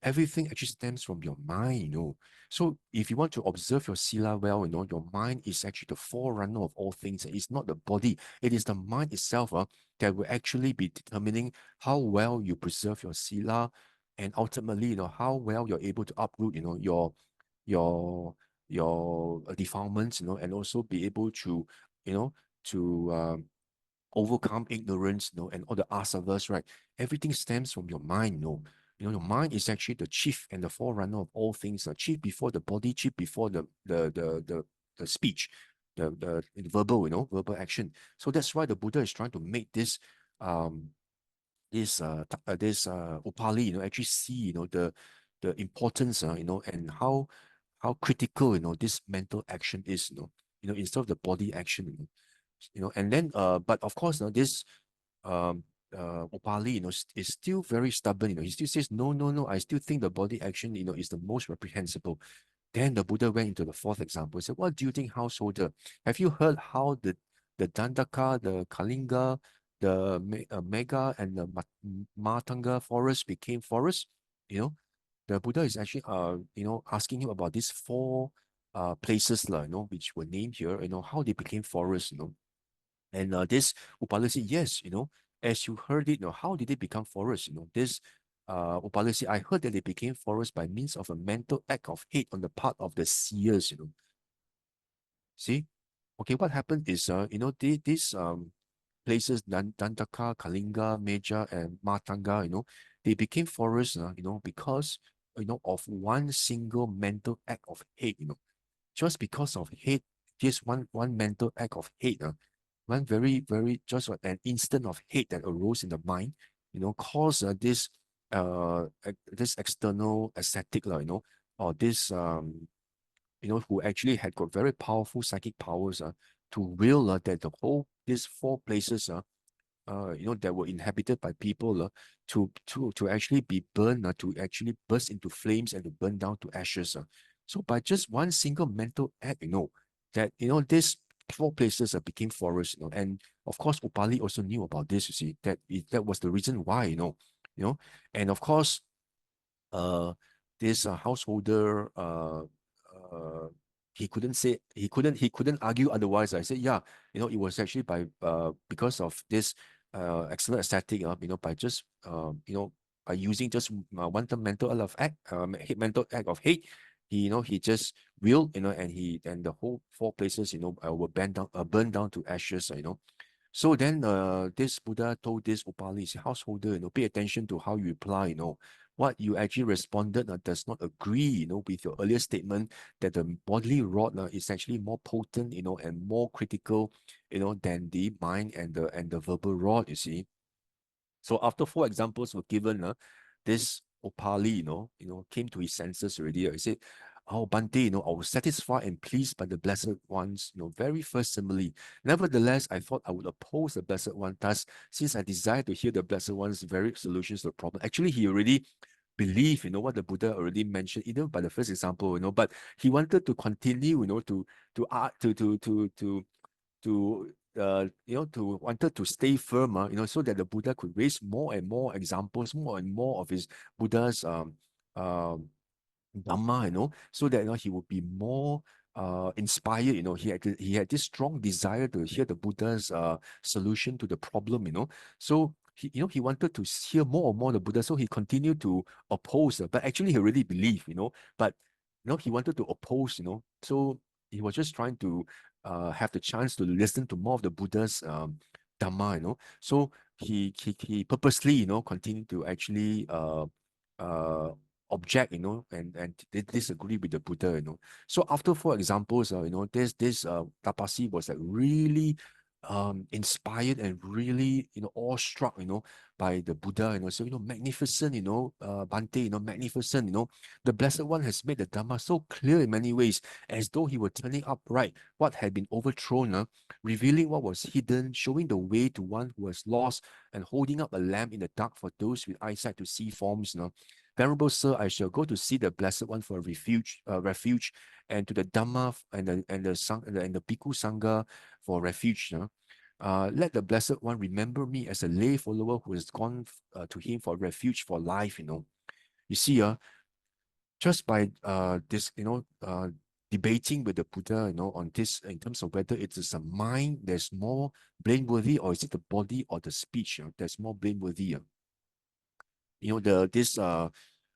everything actually stems from your mind. So if you want to observe your sila well, your mind is actually the forerunner of all things. It's not the body. It is the mind itself that will actually be determining how well you preserve your sila, and ultimately, how well you're able to uproot, your defilements, and also be able to, to overcome ignorance, and all the asavas, right? Everything stems from your mind. Your mind is actually the chief and the forerunner of all things. Chief before the body, chief before the speech, the verbal, verbal action. So that's why the Buddha is trying to make um this Upali, actually see, the importance, and how critical, this mental action is, instead of the body action. And then but of course, this um Upali, is still very stubborn. He still says, no, no, no, I still think the body action, is the most reprehensible. Then the Buddha went into the fourth example. He said, what do you think, householder? Have you heard how the Dandaka, the Kalinga, the Mega, and the Matanga forest became forests? The Buddha is actually asking him about these four places, which were named here, how they became forests. And this Upali said, yes, as you heard it, how did they become forests? This Upali said, I heard that they became forests by means of a mental act of hate on the part of the seers. See, okay, what happened is, these places, Dandaka, Kalinga, Meja, and Matanga, they became forests, because, of one single mental act of hate. Just because of hate, just one mental act of hate, one very, very, just an instant of hate that arose in the mind, caused this external ascetic, or this who actually had got very powerful psychic powers, to will that these four places, that were inhabited by people, to actually be burned, to actually burst into flames and to burn down to ashes. So by just one single mental act, that these four places became forests. And of course Upali also knew about this. You see, that was the reason why. And of course, uh this householder, he couldn't argue otherwise. I said, yeah, it was actually by because of this excellent aesthetic, by just by using just one mental act of hate. He just willed, and the whole four places, were burned down to ashes. So then this Buddha told this Upali, householder, pay attention to how you reply. What you actually responded does not agree, with your earlier statement that the bodily rod is actually more potent, and more critical, than the mind and the verbal rod. You see. So after four examples were given, this Upali, came to his senses already. He said, Oh, Bhante, I was satisfied and pleased by the Blessed One's, very first simile. Nevertheless, I thought I would oppose the Blessed One. Thus, since I desired to hear the Blessed One's very solutions to the problem, actually, he already believed, what the Buddha already mentioned, even by the first example, but he wanted to continue, to wanted to stay firm, so that the Buddha could raise more and more examples, more and more of his Buddha's um Dhamma, so that he would be more inspired. He had this strong desire to hear the Buddha's solution to the problem. So he wanted to hear more and more the Buddha. So he continued to oppose, but actually he really believed. But he wanted to oppose. So he was just trying to have the chance to listen to more of the Buddha's Dhamma. So he purposely continued to actually uh object, and they disagree with the Buddha, So after four examples, this Tapasi was like really inspired and really, awestruck, by the Buddha, So, magnificent, Bhante, magnificent, the Blessed One has made the Dhamma so clear in many ways, as though he were turning upright what had been overthrown, revealing what was hidden, showing the way to one who was lost, and holding up a lamp in the dark for those with eyesight to see forms. Venerable Sir, I shall go to see the Blessed One for refuge, and to the Dhamma and the Bhikkhu Sangha for refuge. Let the Blessed One remember me as a lay follower who has gone to him for refuge for life. You see, just by this, debating with the Buddha, on this in terms of whether it is a mind that's more blameworthy, or is it the body or the speech that's more blameworthy. This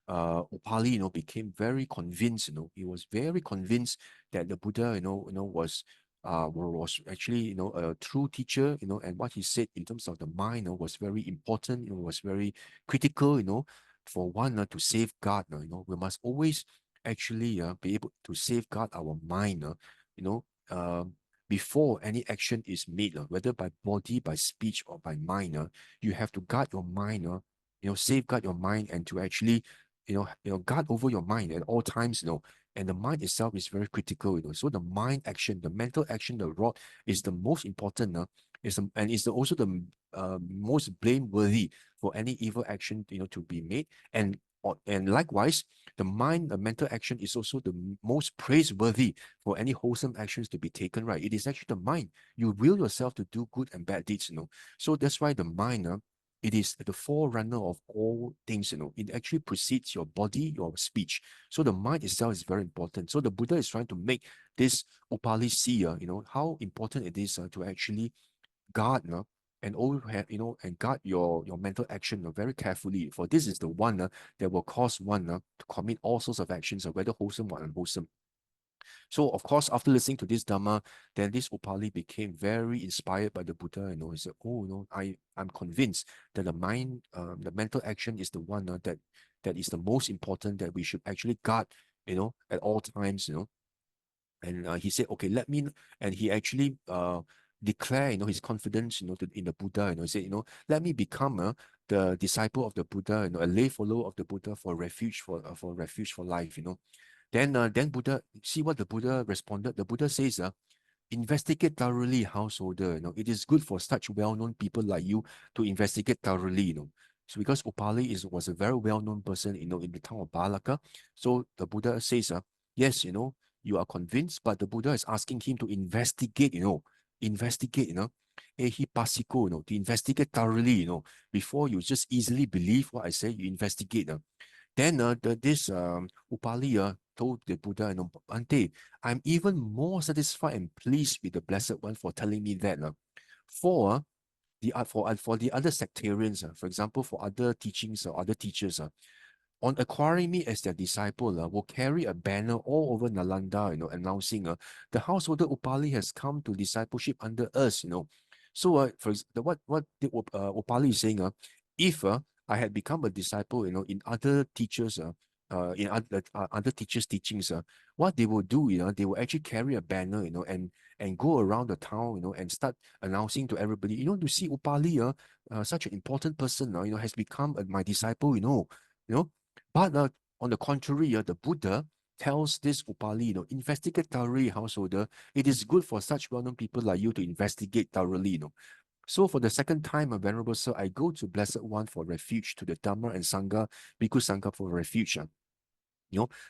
Upali, became very convinced. He was very convinced that the Buddha, was actually, a true teacher. And what he said in terms of the mind, was very important. It was very critical. For one to safeguard. We must always actually be able to safeguard our mind. You know, before any action is made, whether by body, by speech, or by mind. You have to guard your mind. Safeguard your mind, and to actually, guard over your mind at all times. And the mind itself is very critical. So the mind action, the mental action, the rod is the most important. And is also the most blameworthy for any evil action, to be made. And likewise, the mind, the mental action is also the most praiseworthy for any wholesome actions to be taken, right? It is actually the mind. You will yourself to do good and bad deeds. So that's why the mind, it is the forerunner of all things. It actually precedes your body, your speech. So the mind itself is very important. So the Buddha is trying to make this Upali see, how important it is to actually guard, and always have, and guard your mental action very carefully. For this is the one that will cause one to commit all sorts of actions, whether wholesome or unwholesome. So, of course, after listening to this Dhamma, then this Upali became very inspired by the Buddha. He said, oh, I'm convinced that the mind, the mental action is the one that is the most important, that we should actually guard, at all times. And he said, okay, and he actually declare, his confidence, in the Buddha. He said, let me become the disciple of the Buddha, a lay follower of the Buddha for refuge for life. Then Buddha, see what the Buddha responded. The Buddha says, investigate thoroughly, householder. It is good for such well-known people like you to investigate thoroughly. So because Upali was a very well-known person, in the town of Balaka. So the Buddha says, yes, you are convinced, but the Buddha is asking him to investigate, investigate, Ehipasiko, to investigate thoroughly, before you just easily believe what I say. You investigate. Then this Upali told the Buddha, Bhante, I'm even more satisfied and pleased with the Blessed One for telling me that. For the other sectarians, for example, for other teachings or other teachers, on acquiring me as their disciple, will carry a banner all over Nalanda, announcing, the householder Upali has come to discipleship under us. So what the Upali is saying, if I had become a disciple, in other teachers, in other teachers' teachings, what they will do, they will actually carry a banner, and go around the town, and start announcing to everybody, to see Upali, such an important person, has become my disciple, But on the contrary, the Buddha tells this Upali, investigate thoroughly, householder. It is good for such well-known people like you to investigate thoroughly. So for the second time, Venerable Sir, I go to Blessed One for refuge, to the Dhamma and Sangha, Bhikkhu Sangha for refuge.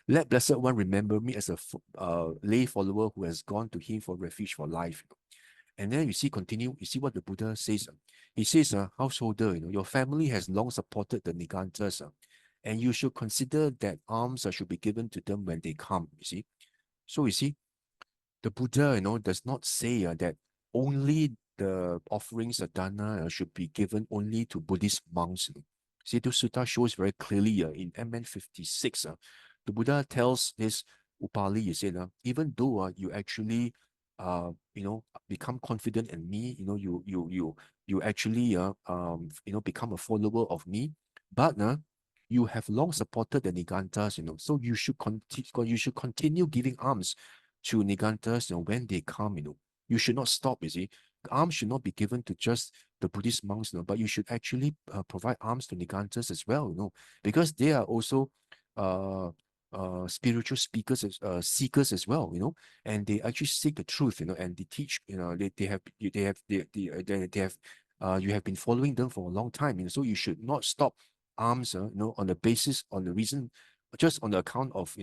Let Blessed One remember me as a lay follower who has gone to him for refuge for life. And then you see, continue, you see what the Buddha says. He says, householder, your family has long supported the Nigantas, and you should consider that alms should be given to them when they come, you see. So you see, the Buddha, does not say that only the offerings of dana should be given only to Buddhist monks. See, the sutta shows very clearly in MN56, the Buddha tells this Upali, you say, even though you actually, become confident in me, you actually, become a follower of me, but you have long supported the Nigantas, so you should continue giving alms to Nigantas, when they come, you should not stop, you see. Alms should not be given to just the Buddhist monks, but you should actually provide alms to Nigantas as well, because they are also spiritual speakers, seekers as well, and they actually seek the truth, and they teach, they have you have been following them for a long time, so you should not stop alms, on the basis, on the reason, just on the account of,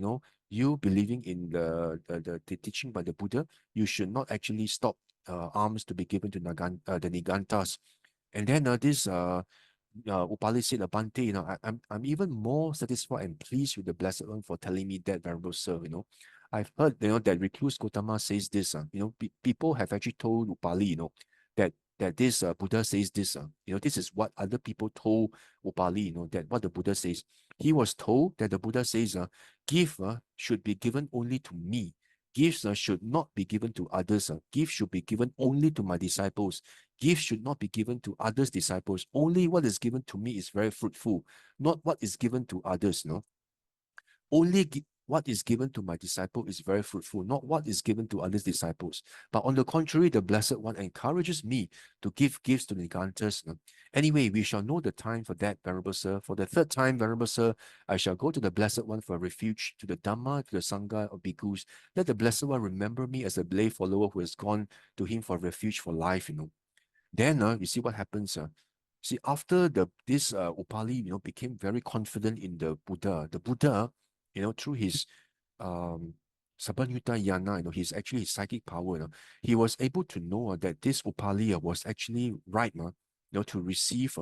you believing in the teaching by the Buddha. You should not actually stop alms to be given to the Nigantas. And then this Upali said, Bhante, I'm even more satisfied and pleased with the Blessed One for telling me that, Venerable Sir. I've heard, that Recluse Gotama says this. People have actually told Upali, that this Buddha says this. This is what other people told Upali, that what the Buddha says. He was told that the Buddha says, gift should be given only to me. Gifts should not be given to others. Gifts should be given only to my disciples. Gifts should not be given to others' disciples. Only what is given to me is very fruitful, not what is given to others. Only what is given to my disciple is very fruitful, not what is given to others' disciples. But on the contrary, the Blessed One encourages me to give gifts to Nigantas. Anyway, we shall know the time for that, Venerable Sir. For the third time, Venerable Sir, I shall go to the Blessed One for refuge, to the Dhamma, to the Sangha of Bhikkhus. Let the Blessed One remember me as a lay follower who has gone to him for refuge for life. Then you see what happens. See, after this Upali, became very confident in the Buddha, through his Sabanyutta Yana, his actually his psychic power, he was able to know that this Upali was actually right, to receive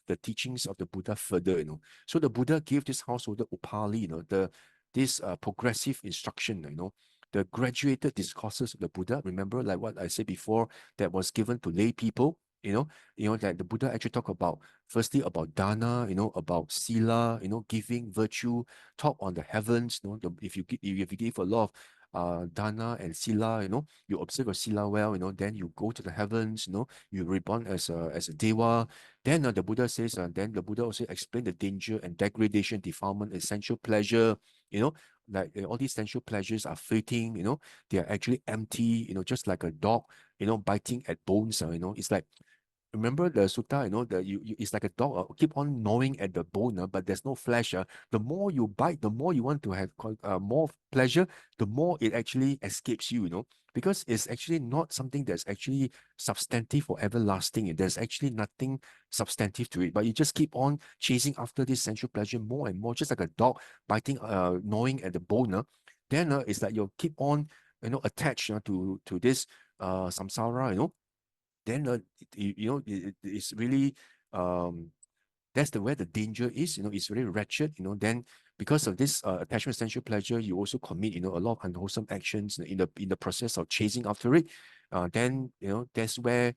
the teachings of the Buddha further, So the Buddha gave this householder Upali, this progressive instruction, the graduated discourses of the Buddha. Remember, like what I said before, that was given to lay people. That the Buddha actually talked about, firstly about dana, about sila, giving, virtue, talk on the heavens. If you give a lot of dana and sila, you observe your sila well, then you go to the heavens, you reborn as a deva. Then the Buddha says, then the Buddha also explained the danger and degradation, defilement, essential pleasure, like all these sensual pleasures are fleeting, they are actually empty, just like a dog, biting at bones, it's like, remember the sutta, it's like a dog keep on gnawing at the bone, but there's no flesh. The more you bite, the more you want to have more pleasure, the more it actually escapes you, because it's actually not something that's actually substantive or everlasting. There's actually nothing substantive to it, but you just keep on chasing after this sensual pleasure more and more, just like a dog biting, gnawing at the bone. Then it's like you keep on, attached to this samsara, then it's really that's where the danger is. It's really wretched. Then because of this attachment, sensual pleasure, you also commit a lot of unwholesome actions in the process of chasing after it. Then that's where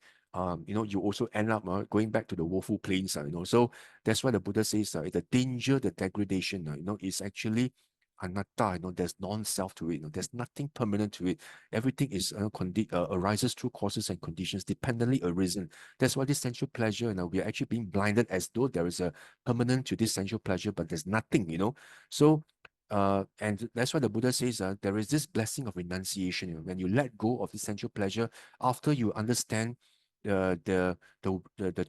you also end up going back to the woeful plains. So that's why the Buddha says the danger, the degradation. Is actually anatta. There's non-self to it. There's nothing permanent to it. Everything is arises through causes and conditions dependently arisen. That's why this sensual pleasure, we are actually being blinded as though there is a permanent to this sensual pleasure, but there's nothing. So and that's why the Buddha says there is this blessing of renunciation. When you let go of this sensual pleasure, after you understand the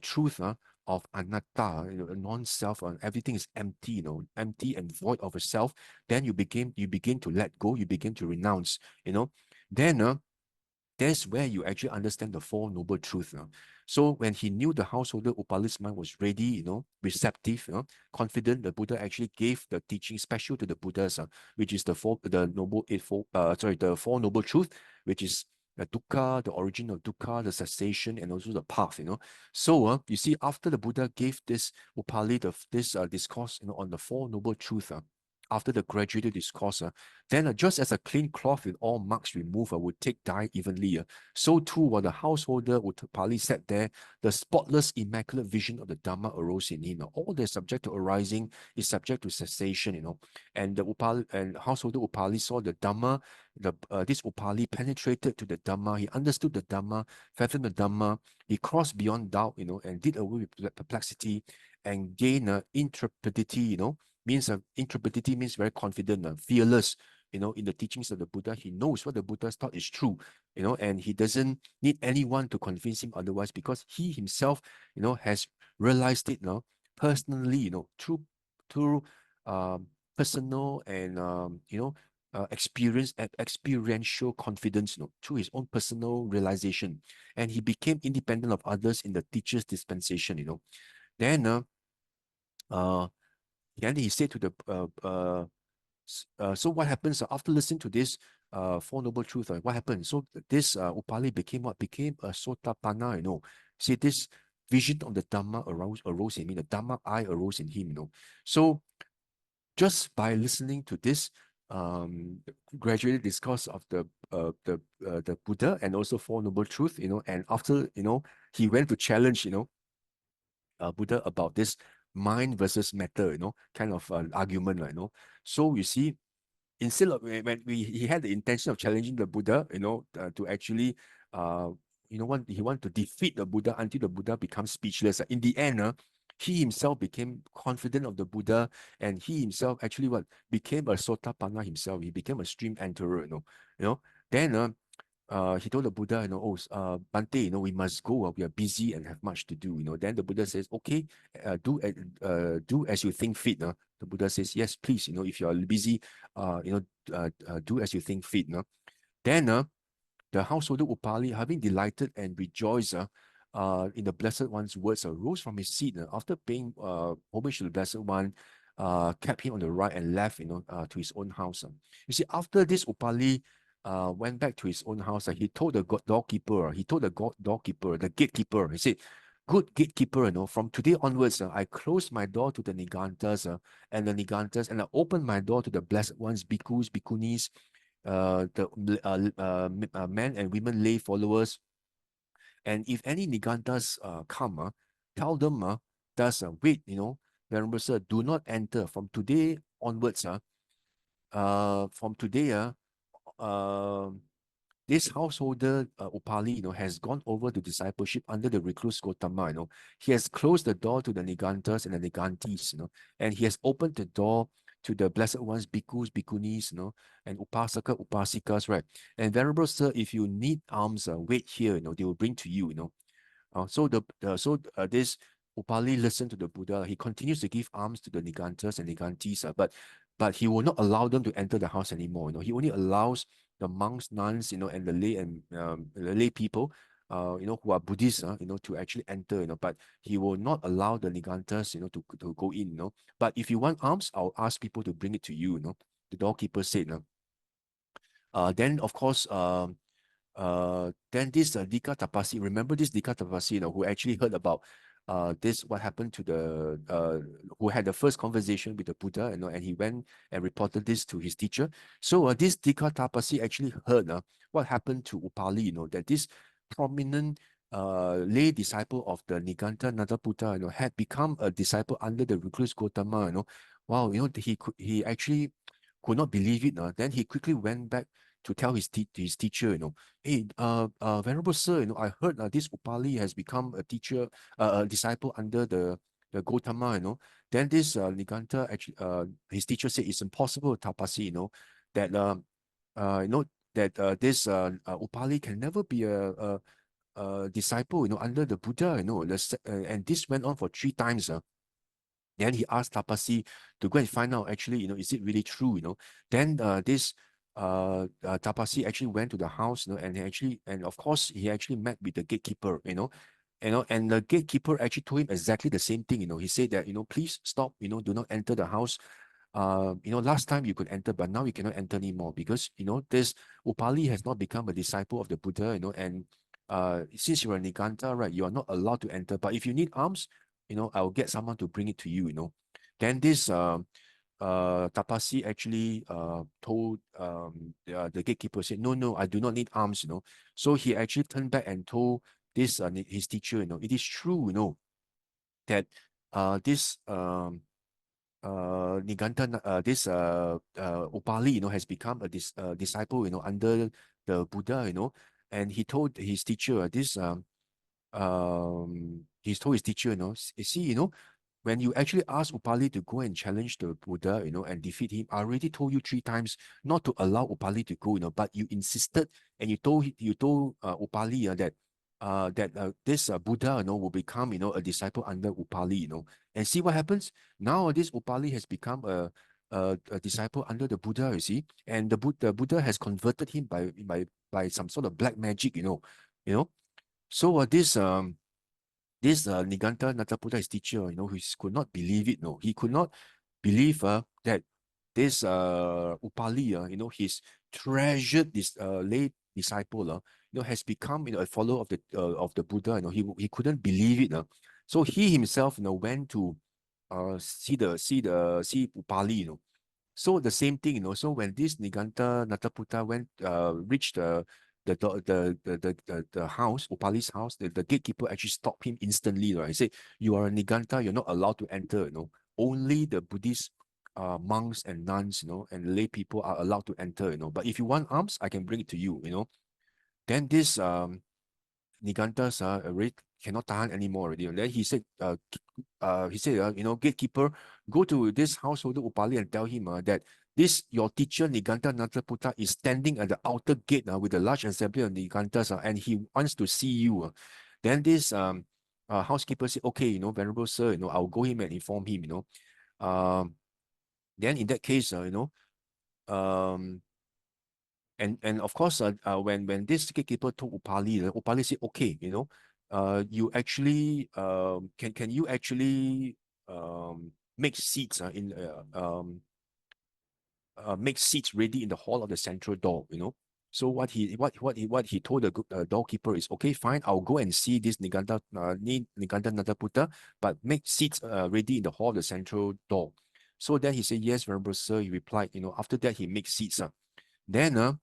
truth of anatta, a non-self, and everything is empty, empty and void of a self, then you begin to let go, you begin to renounce, then that's where you actually understand the Four Noble Truths. So when he knew the householder Upāli's mind was ready, receptive, confident, the Buddha actually gave the teaching special to the Buddhas, which is the Four Noble Truths, which is the dukkha, the origin of dukkha, the cessation, and also the path. So you see, after the Buddha gave this Upāli this discourse, on the Four Noble Truths, after the graduated discourse, then just as a clean cloth with all marks removed would take dye evenly, so too while the householder Upāli sat there, the spotless, immaculate vision of the Dhamma arose in him. All that is subject to arising is subject to cessation, and the Upāli and householder Upāli saw the Dhamma. This Upāli penetrated to the Dhamma. He understood the Dhamma, fathomed the Dhamma. He crossed beyond doubt, and did away with perplexity and gained intrepidity, means intrepidity means very confident, fearless, in the teachings of the Buddha. He knows what the Buddha taught is true, and he doesn't need anyone to convince him otherwise, because he himself, has realized it, personally, through personal and experiential confidence, through his own personal realization, and he became independent of others in the teacher's dispensation. Then then he said to the so what happens after listening to this Four Noble Truths? What happened? So this Upāli became what? Became a Sotapanna, See, this vision of the Dhamma arose in him. The Dhamma eye arose in him, So just by listening to this graduated discourse of the Buddha and also Four Noble Truths, and after, he went to challenge, Buddha about this mind versus matter, kind of argument, So you see, instead of when he had the intention of challenging the Buddha, to actually, he want to defeat the Buddha until the Buddha becomes speechless. In the end, he himself became confident of the Buddha, and he himself actually became a Sotapanna himself. He became a stream enterer, Then he told the Buddha, Bhante, we must go. We are busy and have much to do. Then the Buddha says, okay, do as you think fit. The Buddha says, yes, please. If you are busy, do as you think fit. Then the householder Upāli, having delighted and rejoiced in the Blessed One's words, rose from his seat after paying homage to the Blessed One, kept him on the right and left, to his own house. You see, after this Upāli went back to his own house, he told the doorkeeper, the gatekeeper, he said, good gatekeeper, from today onwards, I close my door to the Nigantas and the Nigantas, and I open my door to the Blessed Ones, bhikkhus, bhikkhunis, the men and women lay followers. And if any Nigantas come, tell them, wait, Venerable Sir, do not enter. From today onwards, from today, this householder Upāli, has gone over to discipleship under the recluse Gotama. He has closed the door to the Nigantas and the Nigantis, and he has opened the door to the Blessed Ones, bhikkhus, bhikkhunis, and upasaka, upasikas, right? And Venerable Sir, if you need alms, wait here, they will bring to you, So this Upāli listened to the Buddha. He continues to give alms to the Nigantas and Nigantis, but he will not allow them to enter the house anymore. He only allows the monks, nuns, and the lay people, who are Buddhists, to actually enter, but he will not allow the Nigantas, to go in, But if you want alms, I'll ask people to bring it to you, The doorkeeper said, then of course, then this Dika Tapasi, remember this Dika Tapasi, who actually heard about this, what happened to the who had the first conversation with the Buddha, and he went and reported this to his teacher. So this Dika Tapasi actually heard what happened to Upāli, that this prominent lay disciple of the Niganta Nadaputta, had become a disciple under the recluse Gotama. Wow, he actually could not believe it. Then he quickly went back to tell his teacher, hey, Venerable Sir, I heard this Upāli has become a teacher, a disciple under the Gotama, Then this Niganta actually, his teacher said it's impossible, Tapasi, that that this Upāli can never be disciple, under the Buddha, and this went on for 3 times. Then he asked Tapasi to go and find out actually, is it really true, Then this Tapasi actually went to the house, and of course he actually met with the gatekeeper, and the gatekeeper actually told him exactly the same thing, He said that, please stop, do not enter the house. Last time you could enter, but now you cannot enter anymore because, this Upali has not become a disciple of the Buddha, and since you're a Niganta, right, you are not allowed to enter. But if you need alms, I'll get someone to bring it to you, Then this Tapasi actually told the gatekeeper, said, no, I do not need alms, So he actually turned back and told this his teacher, it is true, that this Niganta, this Upali, has become a disciple, under the Buddha, and he told his teacher, he's told his teacher, you see, when you actually ask Upali to go and challenge the Buddha, and defeat him, I already told you 3 times not to allow Upali to go, but you insisted and you told Upali that this Buddha, will become, a disciple under Upali, and see what happens. Now this Upali has become a disciple under the Buddha, you see, and the Buddha has converted him by some sort of black magic, you know. So this Niganta Nataputta, his teacher, he could not believe it. No, he could not believe that this Upali, his treasured this lay disciple, has become, a follower of the Buddha. He couldn't believe it. So he himself, went to see Upali. So the same thing, So when this Niganta Nataputta reached the house, Upali's house, the gatekeeper actually stopped him instantly, right? He said, "You are a Niganta, you're not allowed to enter, Only the Buddhist monks and nuns, and lay people are allowed to enter, But if you want alms, I can bring it to you, Then this Nigantas already cannot tahan anymore already. And then he said, gatekeeper, go to this householder Upali and tell him that this your teacher Niganta Nataputta is standing at the outer gate with a large assembly of Nigantas, and he wants to see you. Then this housekeeper said, okay, Venerable Sir, I'll go him and inform him, then in that case, um, and of course, when this gatekeeper told Upali, Upali said, okay, you actually can you actually make seats make seats ready in the hall of the central door, So what he told the doorkeeper is, okay, fine, I'll go and see this Niganta Nataputta, but make seats ready in the hall of the central door. So then he said, yes, Venerable Sir, he replied, after that he makes seats. Then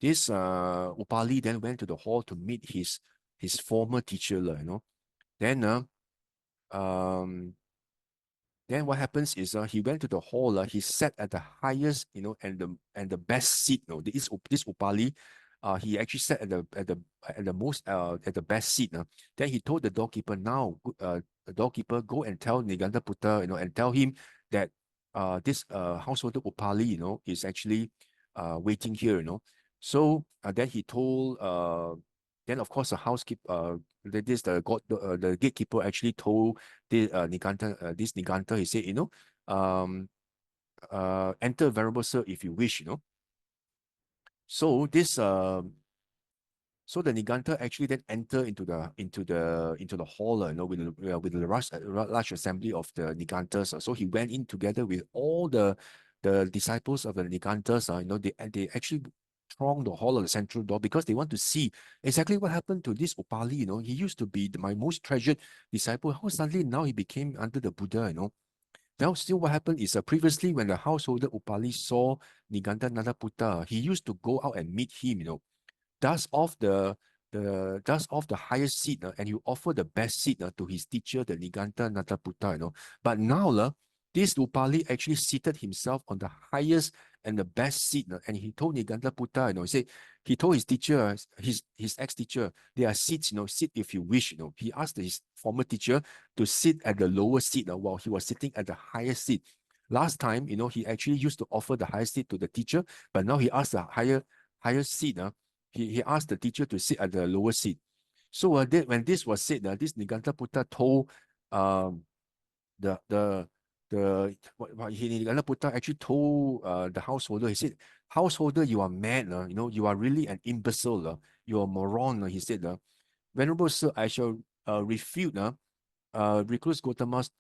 this Upali then went to the hall to meet his former teacher, Then then what happens is he went to the hall, he sat at the highest, and the best seat, this Upali, he actually sat at the most at the best seat. Then he told the doorkeeper, now the doorkeeper, go and tell Niganta Putta, and tell him that this householder Upali, is actually waiting here, So then he told then of course the housekeeper the gatekeeper actually told this Niganta, he said, enter Venerable Sir if you wish, So this so the Niganta actually then enter into the hall, with the large assembly of the Nigantas. So he went in together with all the disciples of the Nigantas. They actually thronged the hall of the central door because they want to see exactly what happened to this Upali. He used to be my most treasured disciple. How suddenly now he became under the Buddha. Now, still what happened is previously when the householder Upali saw Niganta Nataputta, he used to go out and meet him, dust off the highest seat, and you offer the best seat to his teacher, the Niganta Nataputta, But now, this Upali actually seated himself on the highest and the best seat, and he told Niganta Putta, he told his teacher, his ex-teacher, there are seats, sit if you wish, He asked his former teacher to sit at the lower seat while he was sitting at the highest seat. Last time, he actually used to offer the highest seat to the teacher, but now he asked the higher seat, he asked the teacher to sit at the lower seat. So when this was said, this Niganta Putta told the what Niganta Putta actually told the householder. He said, "Householder, you are mad, you know, you are really an imbecile, you are a moron." He said, "Venerable Sir, I shall refute Recluse Gautama's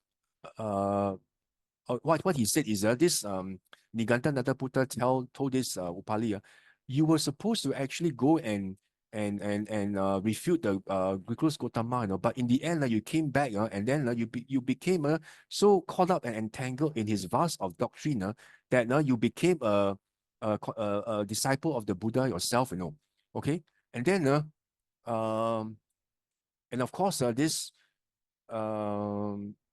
what he said is this Niganta Nataputta told this Upali, you were supposed to actually go and refute the Recluse Gautama, you know, but in the end you came back and then you became so caught up and entangled in his vast of doctrine that you became a disciple of the Buddha yourself, you know. Okay, and then and of course this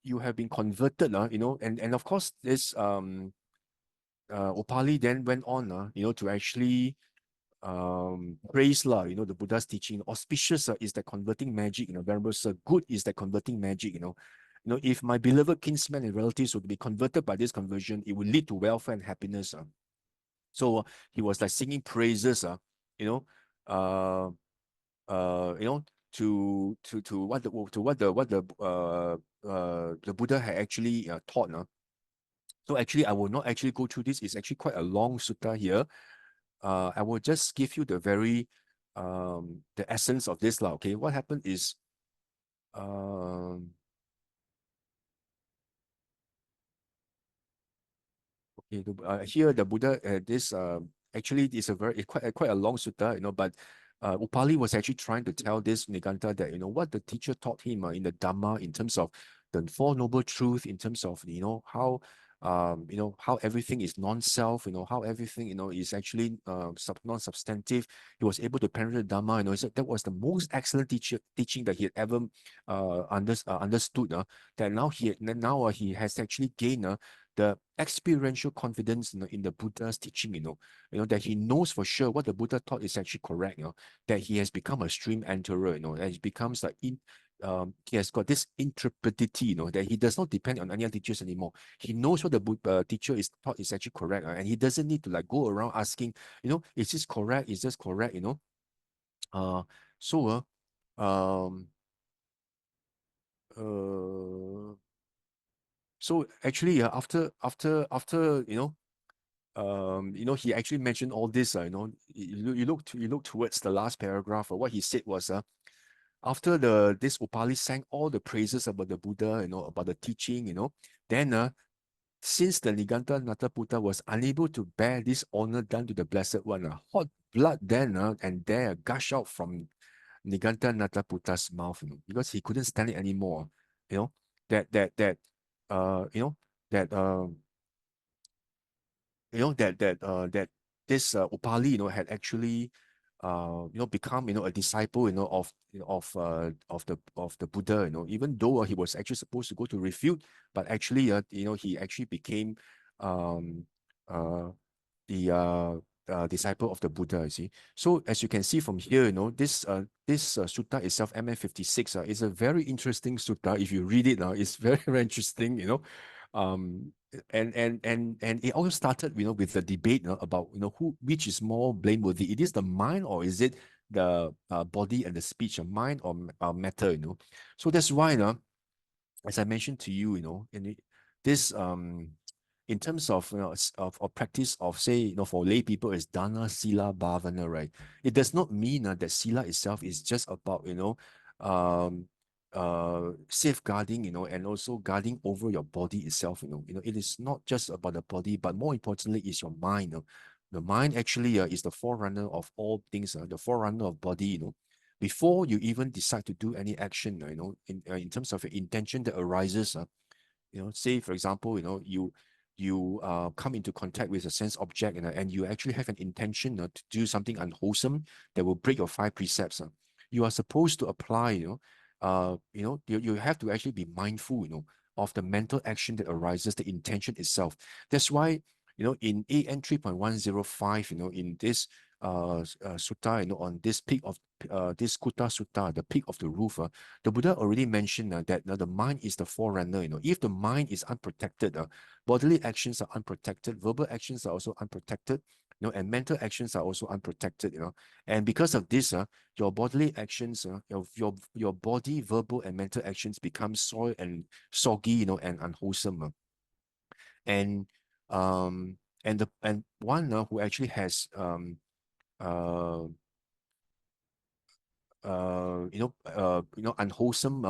you have been converted, you know, and of course this Upali then went on, you know, to actually praise you know, the Buddha's teaching. Auspicious is the converting magic, you know, Venerable Sir. Good is the converting magic, you know. You know, if my beloved kinsmen and relatives would be converted by this conversion, it would lead to welfare and happiness. So he was like singing praises, you know, you know, to what the Buddha had actually taught. So actually, I will not actually go through this. It's actually quite a long sutta here. I will just give you the essence of this. Okay, what happened is okay, here the Buddha this actually is a very quite a long sutta, you know, but Upali was actually trying to tell this Niganta that, you know, what the teacher taught him in the Dhamma in terms of the Four Noble Truths, in terms of, you know, you know, how everything is non-self, you know, how everything, you know, is actually non-substantive. He was able to penetrate the Dhamma, you know, so that was the most excellent teaching that he had ever understood. That now he has actually gained the experiential confidence, you know, in the Buddha's teaching, you know, that he knows for sure what the Buddha taught is actually correct, you know, that he has become a stream enterer, you know, that he becomes like he has got this intrepidity, you know, that he does not depend on any other teachers anymore. He knows what the Buddha teacher is taught is actually correct, and he doesn't need to like go around asking, you know, is this correct? Is this correct? You know, so so actually after you know, he actually mentioned all this, you know, you look towards the last paragraph. What he said was, after this Upali sang all the praises about the Buddha, you know, about the teaching, you know, then since the Niganta Nataputta was unable to bear this honor done to the Blessed One, hot blood then and there gush out from Niganta Nataputta's mouth, you know, because he couldn't stand it anymore, you know, you know, that you know that this Upali, you know, had actually you know, become, you know, a disciple, you know, of the Buddha, you know, even though he was actually supposed to go to refute, but actually you know, he actually became um the disciple of the Buddha, you see. So as you can see from here, you know, this sutta itself, MN56, is a very interesting sutta. If you read it now, it's very, very interesting, you know. And it all started, you know, with the debate, you know, about, you know, which is more blameworthy. It is the mind, or is it the body and the speech, mind or matter, you know. So that's why, you know, as I mentioned to you, you know, this in terms of, you know, of practice of, say, you know, for lay people is dana, sila, bhavana, right? It does not mean that sila itself is just about, you know, safeguarding, you know, and also guarding over your body itself, you know. It is not just about the body, but more importantly is your mind. You know? The mind actually is the forerunner of all things, the forerunner of body, you know. Before you even decide to do any action, you know, in terms of your intention that arises, you know, say for example, you know, you come into contact with a sense object, and you actually have an intention to do something unwholesome that will break your 5 precepts. You are supposed to apply, you know, you have to actually be mindful, you know, of the mental action that arises, the intention itself. That's why, you know, in AN 3.105, you know, in this sutta, you know, on this peak of this Kutta Sutta, the peak of the roof, the Buddha already mentioned that the mind is the forerunner. You know, if the mind is unprotected, bodily actions are unprotected, verbal actions are also unprotected. You know, and mental actions are also unprotected, you know. And because of this, your bodily actions, your body, verbal and mental actions become soiled and soggy, you know, and unwholesome. And one who actually has uh unwholesome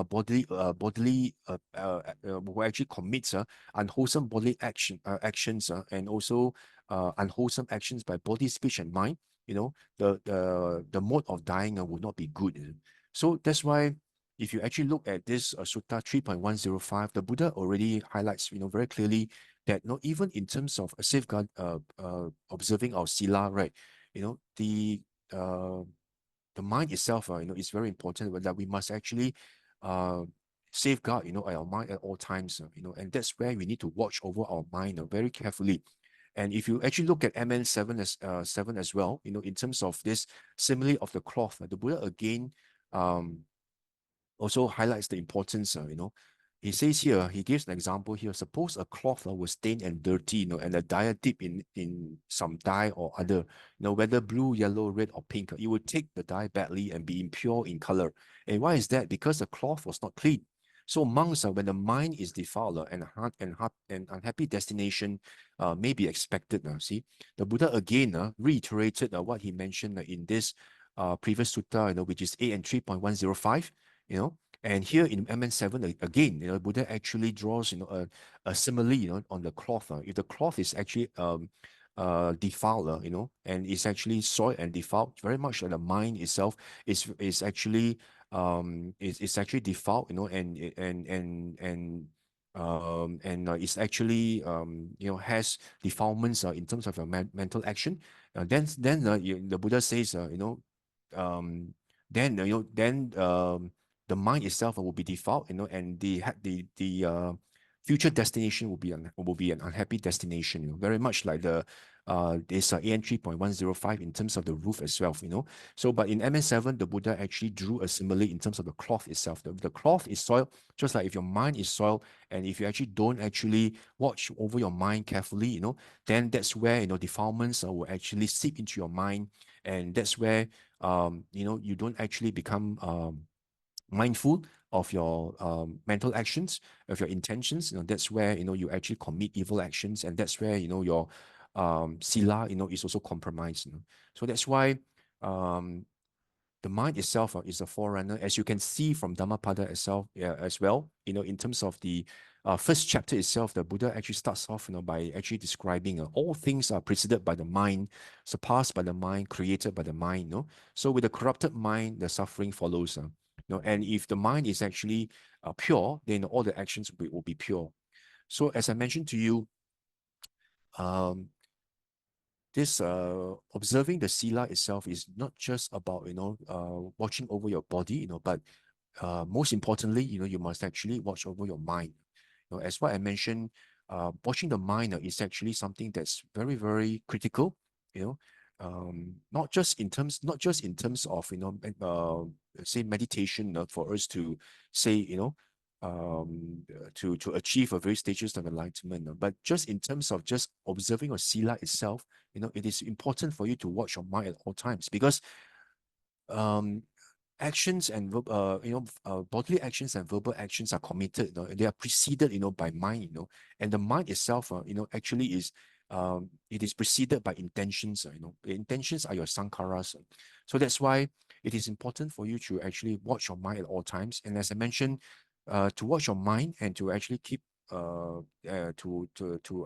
who actually commits unwholesome bodily actions and also unwholesome actions by body, speech, and mind. You know, the mode of dying would not be good. So that's why if you actually look at this Sutta 3.105, the Buddha already highlights, you know, very clearly that, you know, even in terms of a safeguard observing our sila, right? You know, the mind itself, you know, is very important, but that we must actually safeguard, you know, our mind at all times, you know, and that's where we need to watch over our mind very carefully. And if you actually look at MN7 as well, you know, in terms of this simile of the cloth, the Buddha again also highlights the importance, you know. He says here, he gives an example here. Suppose a cloth was stained and dirty, you know, and a dye dipped in some dye or other, you know, whether blue, yellow, red, or pink. You would take the dye badly and be impure in color. And why is that? Because the cloth was not clean. So monks, when the mind is defiled and unhappy destination may be expected. See, the Buddha again reiterated what he mentioned in this previous sutta, you know, which is 8 and 3.105. You know, and here in MN7 again, you know, Buddha actually draws, you know, a simile, you know, on the cloth. If the cloth is actually defiled, you know, and is actually soiled and defiled, very much like the mind itself is actually is actually defiled, you know, and it's actually you know, has defilements in terms of your mental action. The Buddha says, you know, then you know, then the mind itself will be defiled, you know, and the future destination will be an unhappy destination, you know, very much like the this AN 3.105 in terms of the roof as well, you know. So, but in MN7, the Buddha actually drew a simile in terms of the cloth itself. The cloth is soiled, just like if your mind is soiled, and if you actually don't actually watch over your mind carefully, you know, then that's where, you know, defilements will actually seep into your mind, and that's where you know, you don't actually become mindful of your mental actions, of your intentions. You know, that's where, you know, you actually commit evil actions, and that's where, you know, your sila, you know, is also compromised. You know? So that's why the mind itself is a forerunner, as you can see from Dhammapada itself as well. You know, in terms of the first chapter itself, the Buddha actually starts off, you know, by actually describing all things are preceded by the mind, surpassed by the mind, created by the mind. You know? So with a corrupted mind, the suffering follows. You know, and if the mind is actually pure, then all the actions will be pure. So as I mentioned to you, um, this observing the sila itself is not just about, you know, watching over your body, you know, but most importantly, you know, you must actually watch over your mind. You know, as what I mentioned, watching the mind is actually something that's very, very critical. You know, not just in terms of, you know, say meditation for us to say, you know, to achieve a various stages of enlightenment, but just in terms of just observing your sila itself. You know, it is important for you to watch your mind at all times, because um actions and bodily actions and verbal actions are committed, you know, they are preceded, you know, by mind, you know, and the mind itself, you know, actually is it is preceded by intentions, you know, the intentions are your sankharas. So that's why it is important for you to actually watch your mind at all times. And as I mentioned, to watch your mind and to actually keep to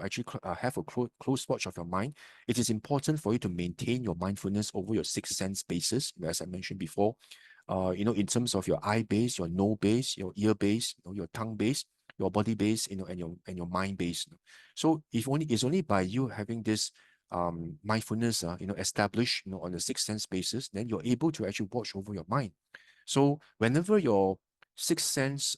actually have a close watch of your mind, it is important for you to maintain your mindfulness over your six sense bases, as I mentioned before. You know, in terms of your eye base, your nose base, your ear base, you know, your tongue base, your body base, you know, and your mind base. So if only it's only by you having this mindfulness, you know, established, you know, on the six sense basis, then you're able to actually watch over your mind. So whenever your six sense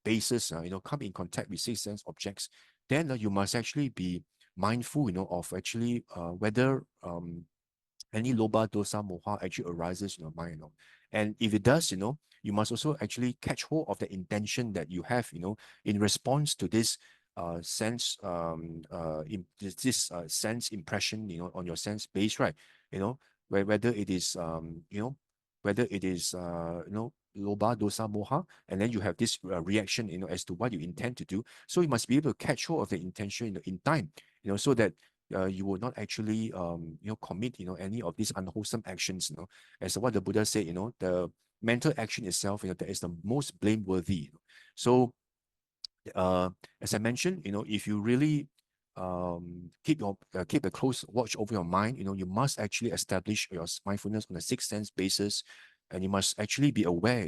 basis, you know, come in contact with six sense objects, then you must actually be mindful, you know, of actually whether any loba, dosa, moha actually arises in your mind, you know. And if it does, you know, you must also actually catch hold of the intention that you have, you know, in response to this sense impression, on your sense base, right? Whether it is whether it is loba, dosa, moha, and then you have this reaction, as to what you intend to do. So you must be able to catch hold of the intention in time, so that you will not actually commit any of these unwholesome actions, as what the Buddha said, the mental action itself, that is the most blameworthy. So uh, as I mentioned, if you really keep a close watch over your mind, you must actually establish your mindfulness on a sixth sense basis, and you must actually be aware,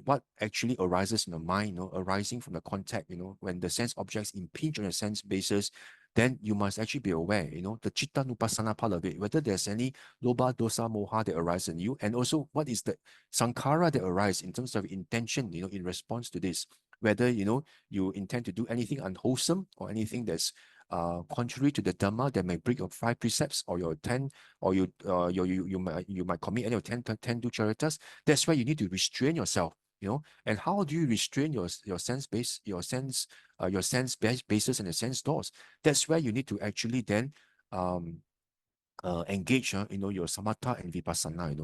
what actually arises in the mind, arising from the contact, when the sense objects impinge on your sense basis, then you must actually be aware, the chitta nupassana part of it, whether there's any loba, dosa, moha that arise in you, and also what is the sankhara that arise in terms of intention, in response to this, whether you intend to do anything unwholesome or anything that's contrary to the Dhamma that may break your 5 precepts or your 10, or you might commit any of 10 duccharithas. That's why you need to restrain yourself. And how do you restrain your sense base, your sense bases and the sense doors? That's where you need to actually then engage, your samatha and vipassana.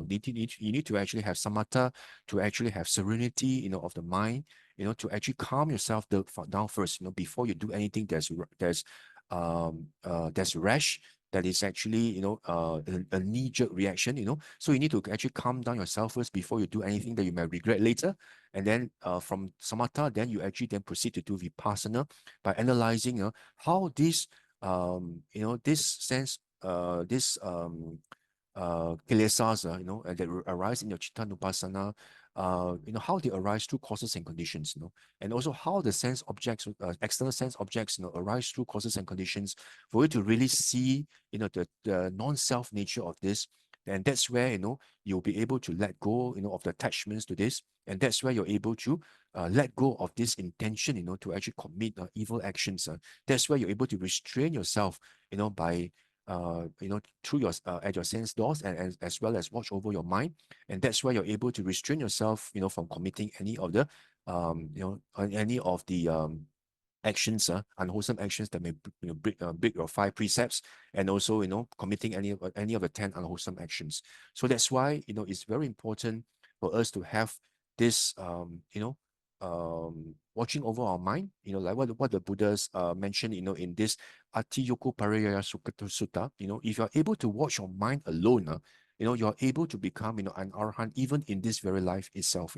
You need to actually have samatha, to actually have serenity, of the mind, to actually calm yourself down first, before you do anything that's rash, that is actually, a knee-jerk reaction, So you need to actually calm down yourself first before you do anything that you may regret later. And then from samatha, then you actually then proceed to do vipassana by analyzing, how this, this sense, this kilesas, that arise in your chitta nupassana, how they arise through causes and conditions, and also how the sense objects, external sense objects, arise through causes and conditions, for you to really see, the non-self nature of this. And that's where, you'll be able to let go, of the attachments to this. And that's where you're able to let go of this intention, to actually commit evil actions. That's where you're able to restrain yourself, by through your at your sense doors, and as well as watch over your mind. And that's why you're able to restrain yourself, from committing any of the any of the actions, unwholesome actions that may break your 5 precepts, and also committing any of the 10 unwholesome actions. So that's why it's very important for us to have this watching over our mind, like what the Buddhas mentioned, in this Ati-yoku Pariyaya Sutta. If you're able to watch your mind alone, you're able to become, an arhat even in this very life itself.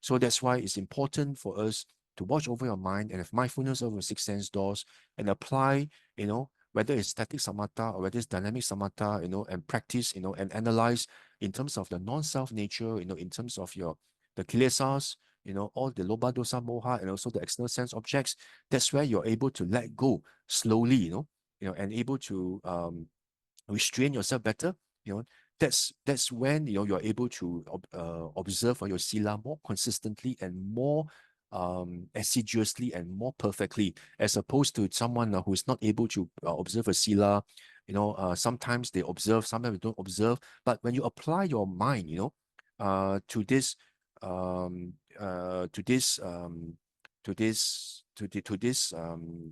So that's why it's important for us to watch over your mind and have mindfulness over 6 sense doors, and apply, whether it's static samatha or whether it's dynamic samatha, and practice, and analyze in terms of the non-self nature, in terms of the kilesas, all the loba, dosa, moha, and also the external sense objects. That's where you're able to let go slowly, and able to restrain yourself better. That's when you're able to observe your sila more consistently and more assiduously and more perfectly, as opposed to someone who is not able to observe a sila. Sometimes they observe, sometimes they don't observe. But when you apply your mind, to this um to this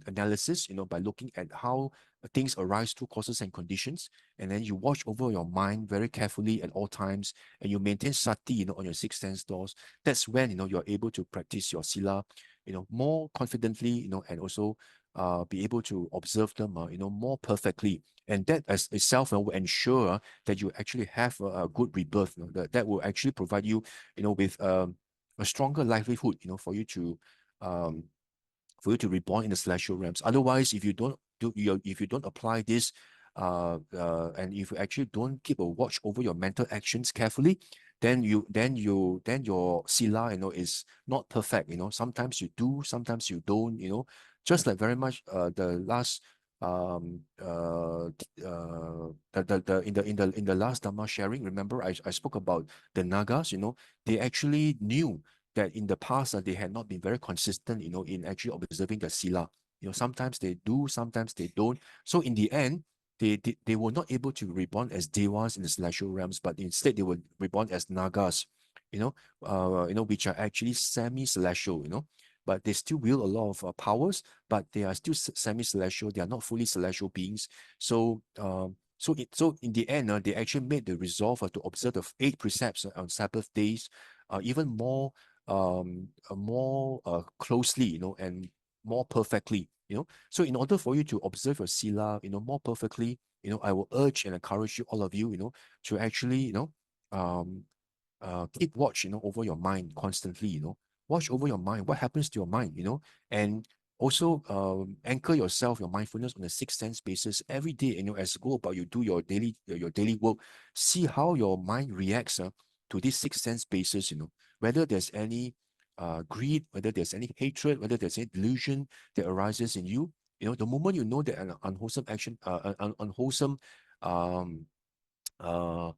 analysis, by looking at how things arise through causes and conditions, and then you watch over your mind very carefully at all times, and you maintain sati, on your 6 sense doors. That's when you're able to practice your sila, more confidently, and also be able to observe them, more perfectly. And that as itself will ensure that you actually have a good rebirth. That will actually provide you, with a stronger livelihood, um, for you to reborn in the celestial realms. Otherwise, if you don't apply this, and if you actually don't keep a watch over your mental actions carefully, then your sila, is not perfect. Sometimes you do, sometimes you don't. Just like very much the last in the last Dhamma sharing. Remember, I spoke about the Nagas. They actually knew that in the past they had not been very consistent, in actually observing the sila. Sometimes they do, sometimes they don't. So in the end, they were not able to reborn as devas in the celestial realms, but instead they were reborn as nagas, which are actually semi-celestial. but they still wield a lot of powers, but they are still semi-celestial. They are not fully celestial beings. So, so in the end, they actually made the resolve to observe the 8 precepts on Sabbath days, even more closely, and more perfectly. So in order for you to observe your sila, more perfectly, I will urge and encourage you, all of you, to actually, um, keep watch, over your mind constantly, watch over your mind, what happens to your mind, and also anchor yourself, your mindfulness on a sixth sense basis every day, as you go about, you do your daily work, see how your mind reacts to this sixth sense basis, whether there's any greed, whether there's any hatred, whether there's any delusion that arises in you. The moment you know that an unwholesome action, unwholesome um, uh,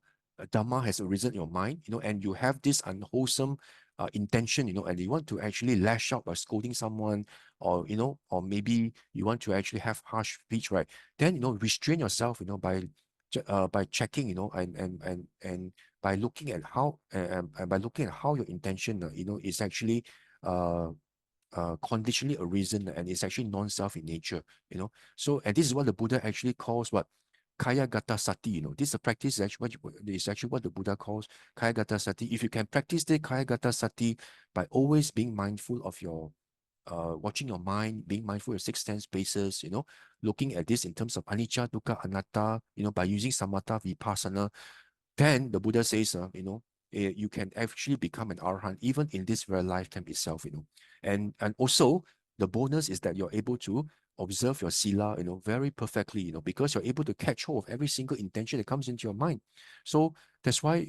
Dhamma has arisen in your mind, and you have this unwholesome intention, and you want to actually lash out by scolding someone, or or maybe you want to actually have harsh speech, right? Then restrain yourself, by checking, and by looking at how and by looking at how your intention, is actually uh conditionally arisen, and it's actually non-self in nature, So, and this is what the Buddha actually calls what Kaya Gata Sati, this is a practice, is actually what the Buddha calls Kaya Gata Sati. If you can practice the Kaya Gata Sati by always being mindful of your watching your mind, being mindful of six sense basis, looking at this in terms of anicca, dukkha, anatta, by using samatha, vipassana, then the Buddha says, you can actually become an arahant even in this very lifetime itself, and also the bonus is that you're able to observe your sila, very perfectly, because you're able to catch hold of every single intention that comes into your mind. So that's why,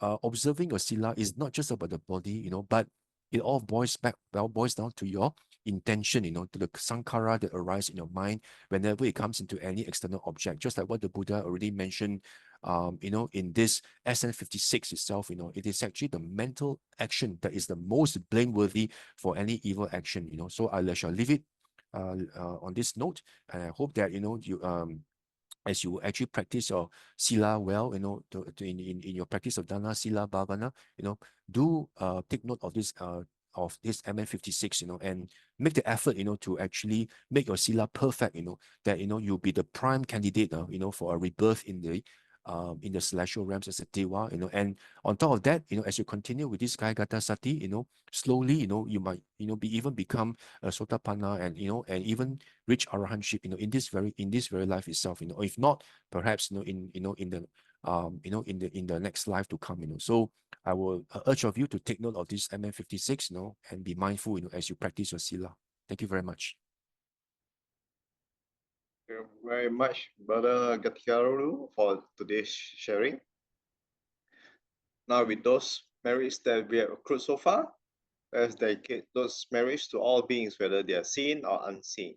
observing your sila is not just about the body, but it all boils down to your intention, to the sankhara that arise in your mind whenever it comes into any external object, just like what the Buddha already mentioned, in this SN56 itself, it is actually the mental action that is the most blameworthy for any evil action, So I shall leave it on this note, and I hope that, you as you actually practice your sila well, in your practice of dana, sila, bhavana, do take note of this MN56, and make the effort, to actually make your sila perfect, that, you'll be the prime candidate, for a rebirth in the celestial realms as a dewa, and on top of that, as you continue with this Kaya Gata Sati, slowly, you might, be even become a Sotapanna, and, and even reach arahantship, in this very life itself, if not, perhaps, in the next life to come, So I will urge of you to take note of this MN56, and be mindful, as you practice your sila. Thank you very much. Thank you very much, Brother Ghatikara Loo, for today's sharing. Now, with those merits that we have accrued so far, let's dedicate those merits to all beings, whether they are seen or unseen.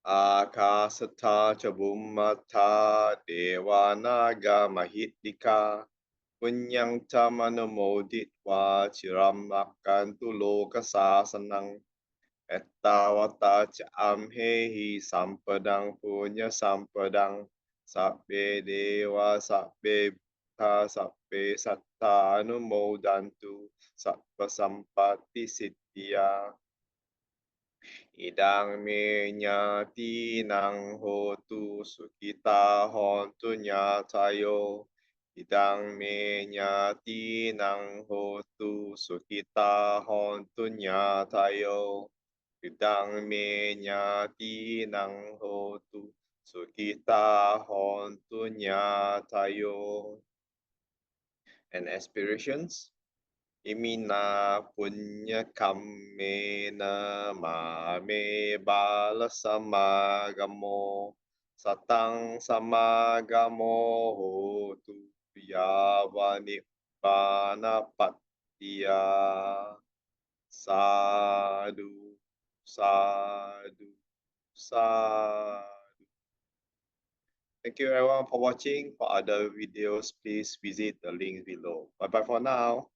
Akasata Chabummata Devanaga Mahitika Punyang Tamanamoditva Chiram Akantu Lokasasanang Ettawata Amhehi Sampadang Punya Sampadang Sabbe Dewa Sabbe Bhutta Sabbe Satta Anumodantu Sabba Sampati Siddhya Idang me nyati nang hotu sukita hontu nyatayo. Idang me nyati nang hotu sukita hontu nyatayo. Idang me nyati nang hotu sukita hontu nyatayo. And aspirations. Imina punya kammena mame bala samagamo satang samagamo hotu yawa nibbana pattiya. Sadhu, sadhu, sadhu. Thank you everyone for watching. For other videos, please visit the link below. Bye bye for now.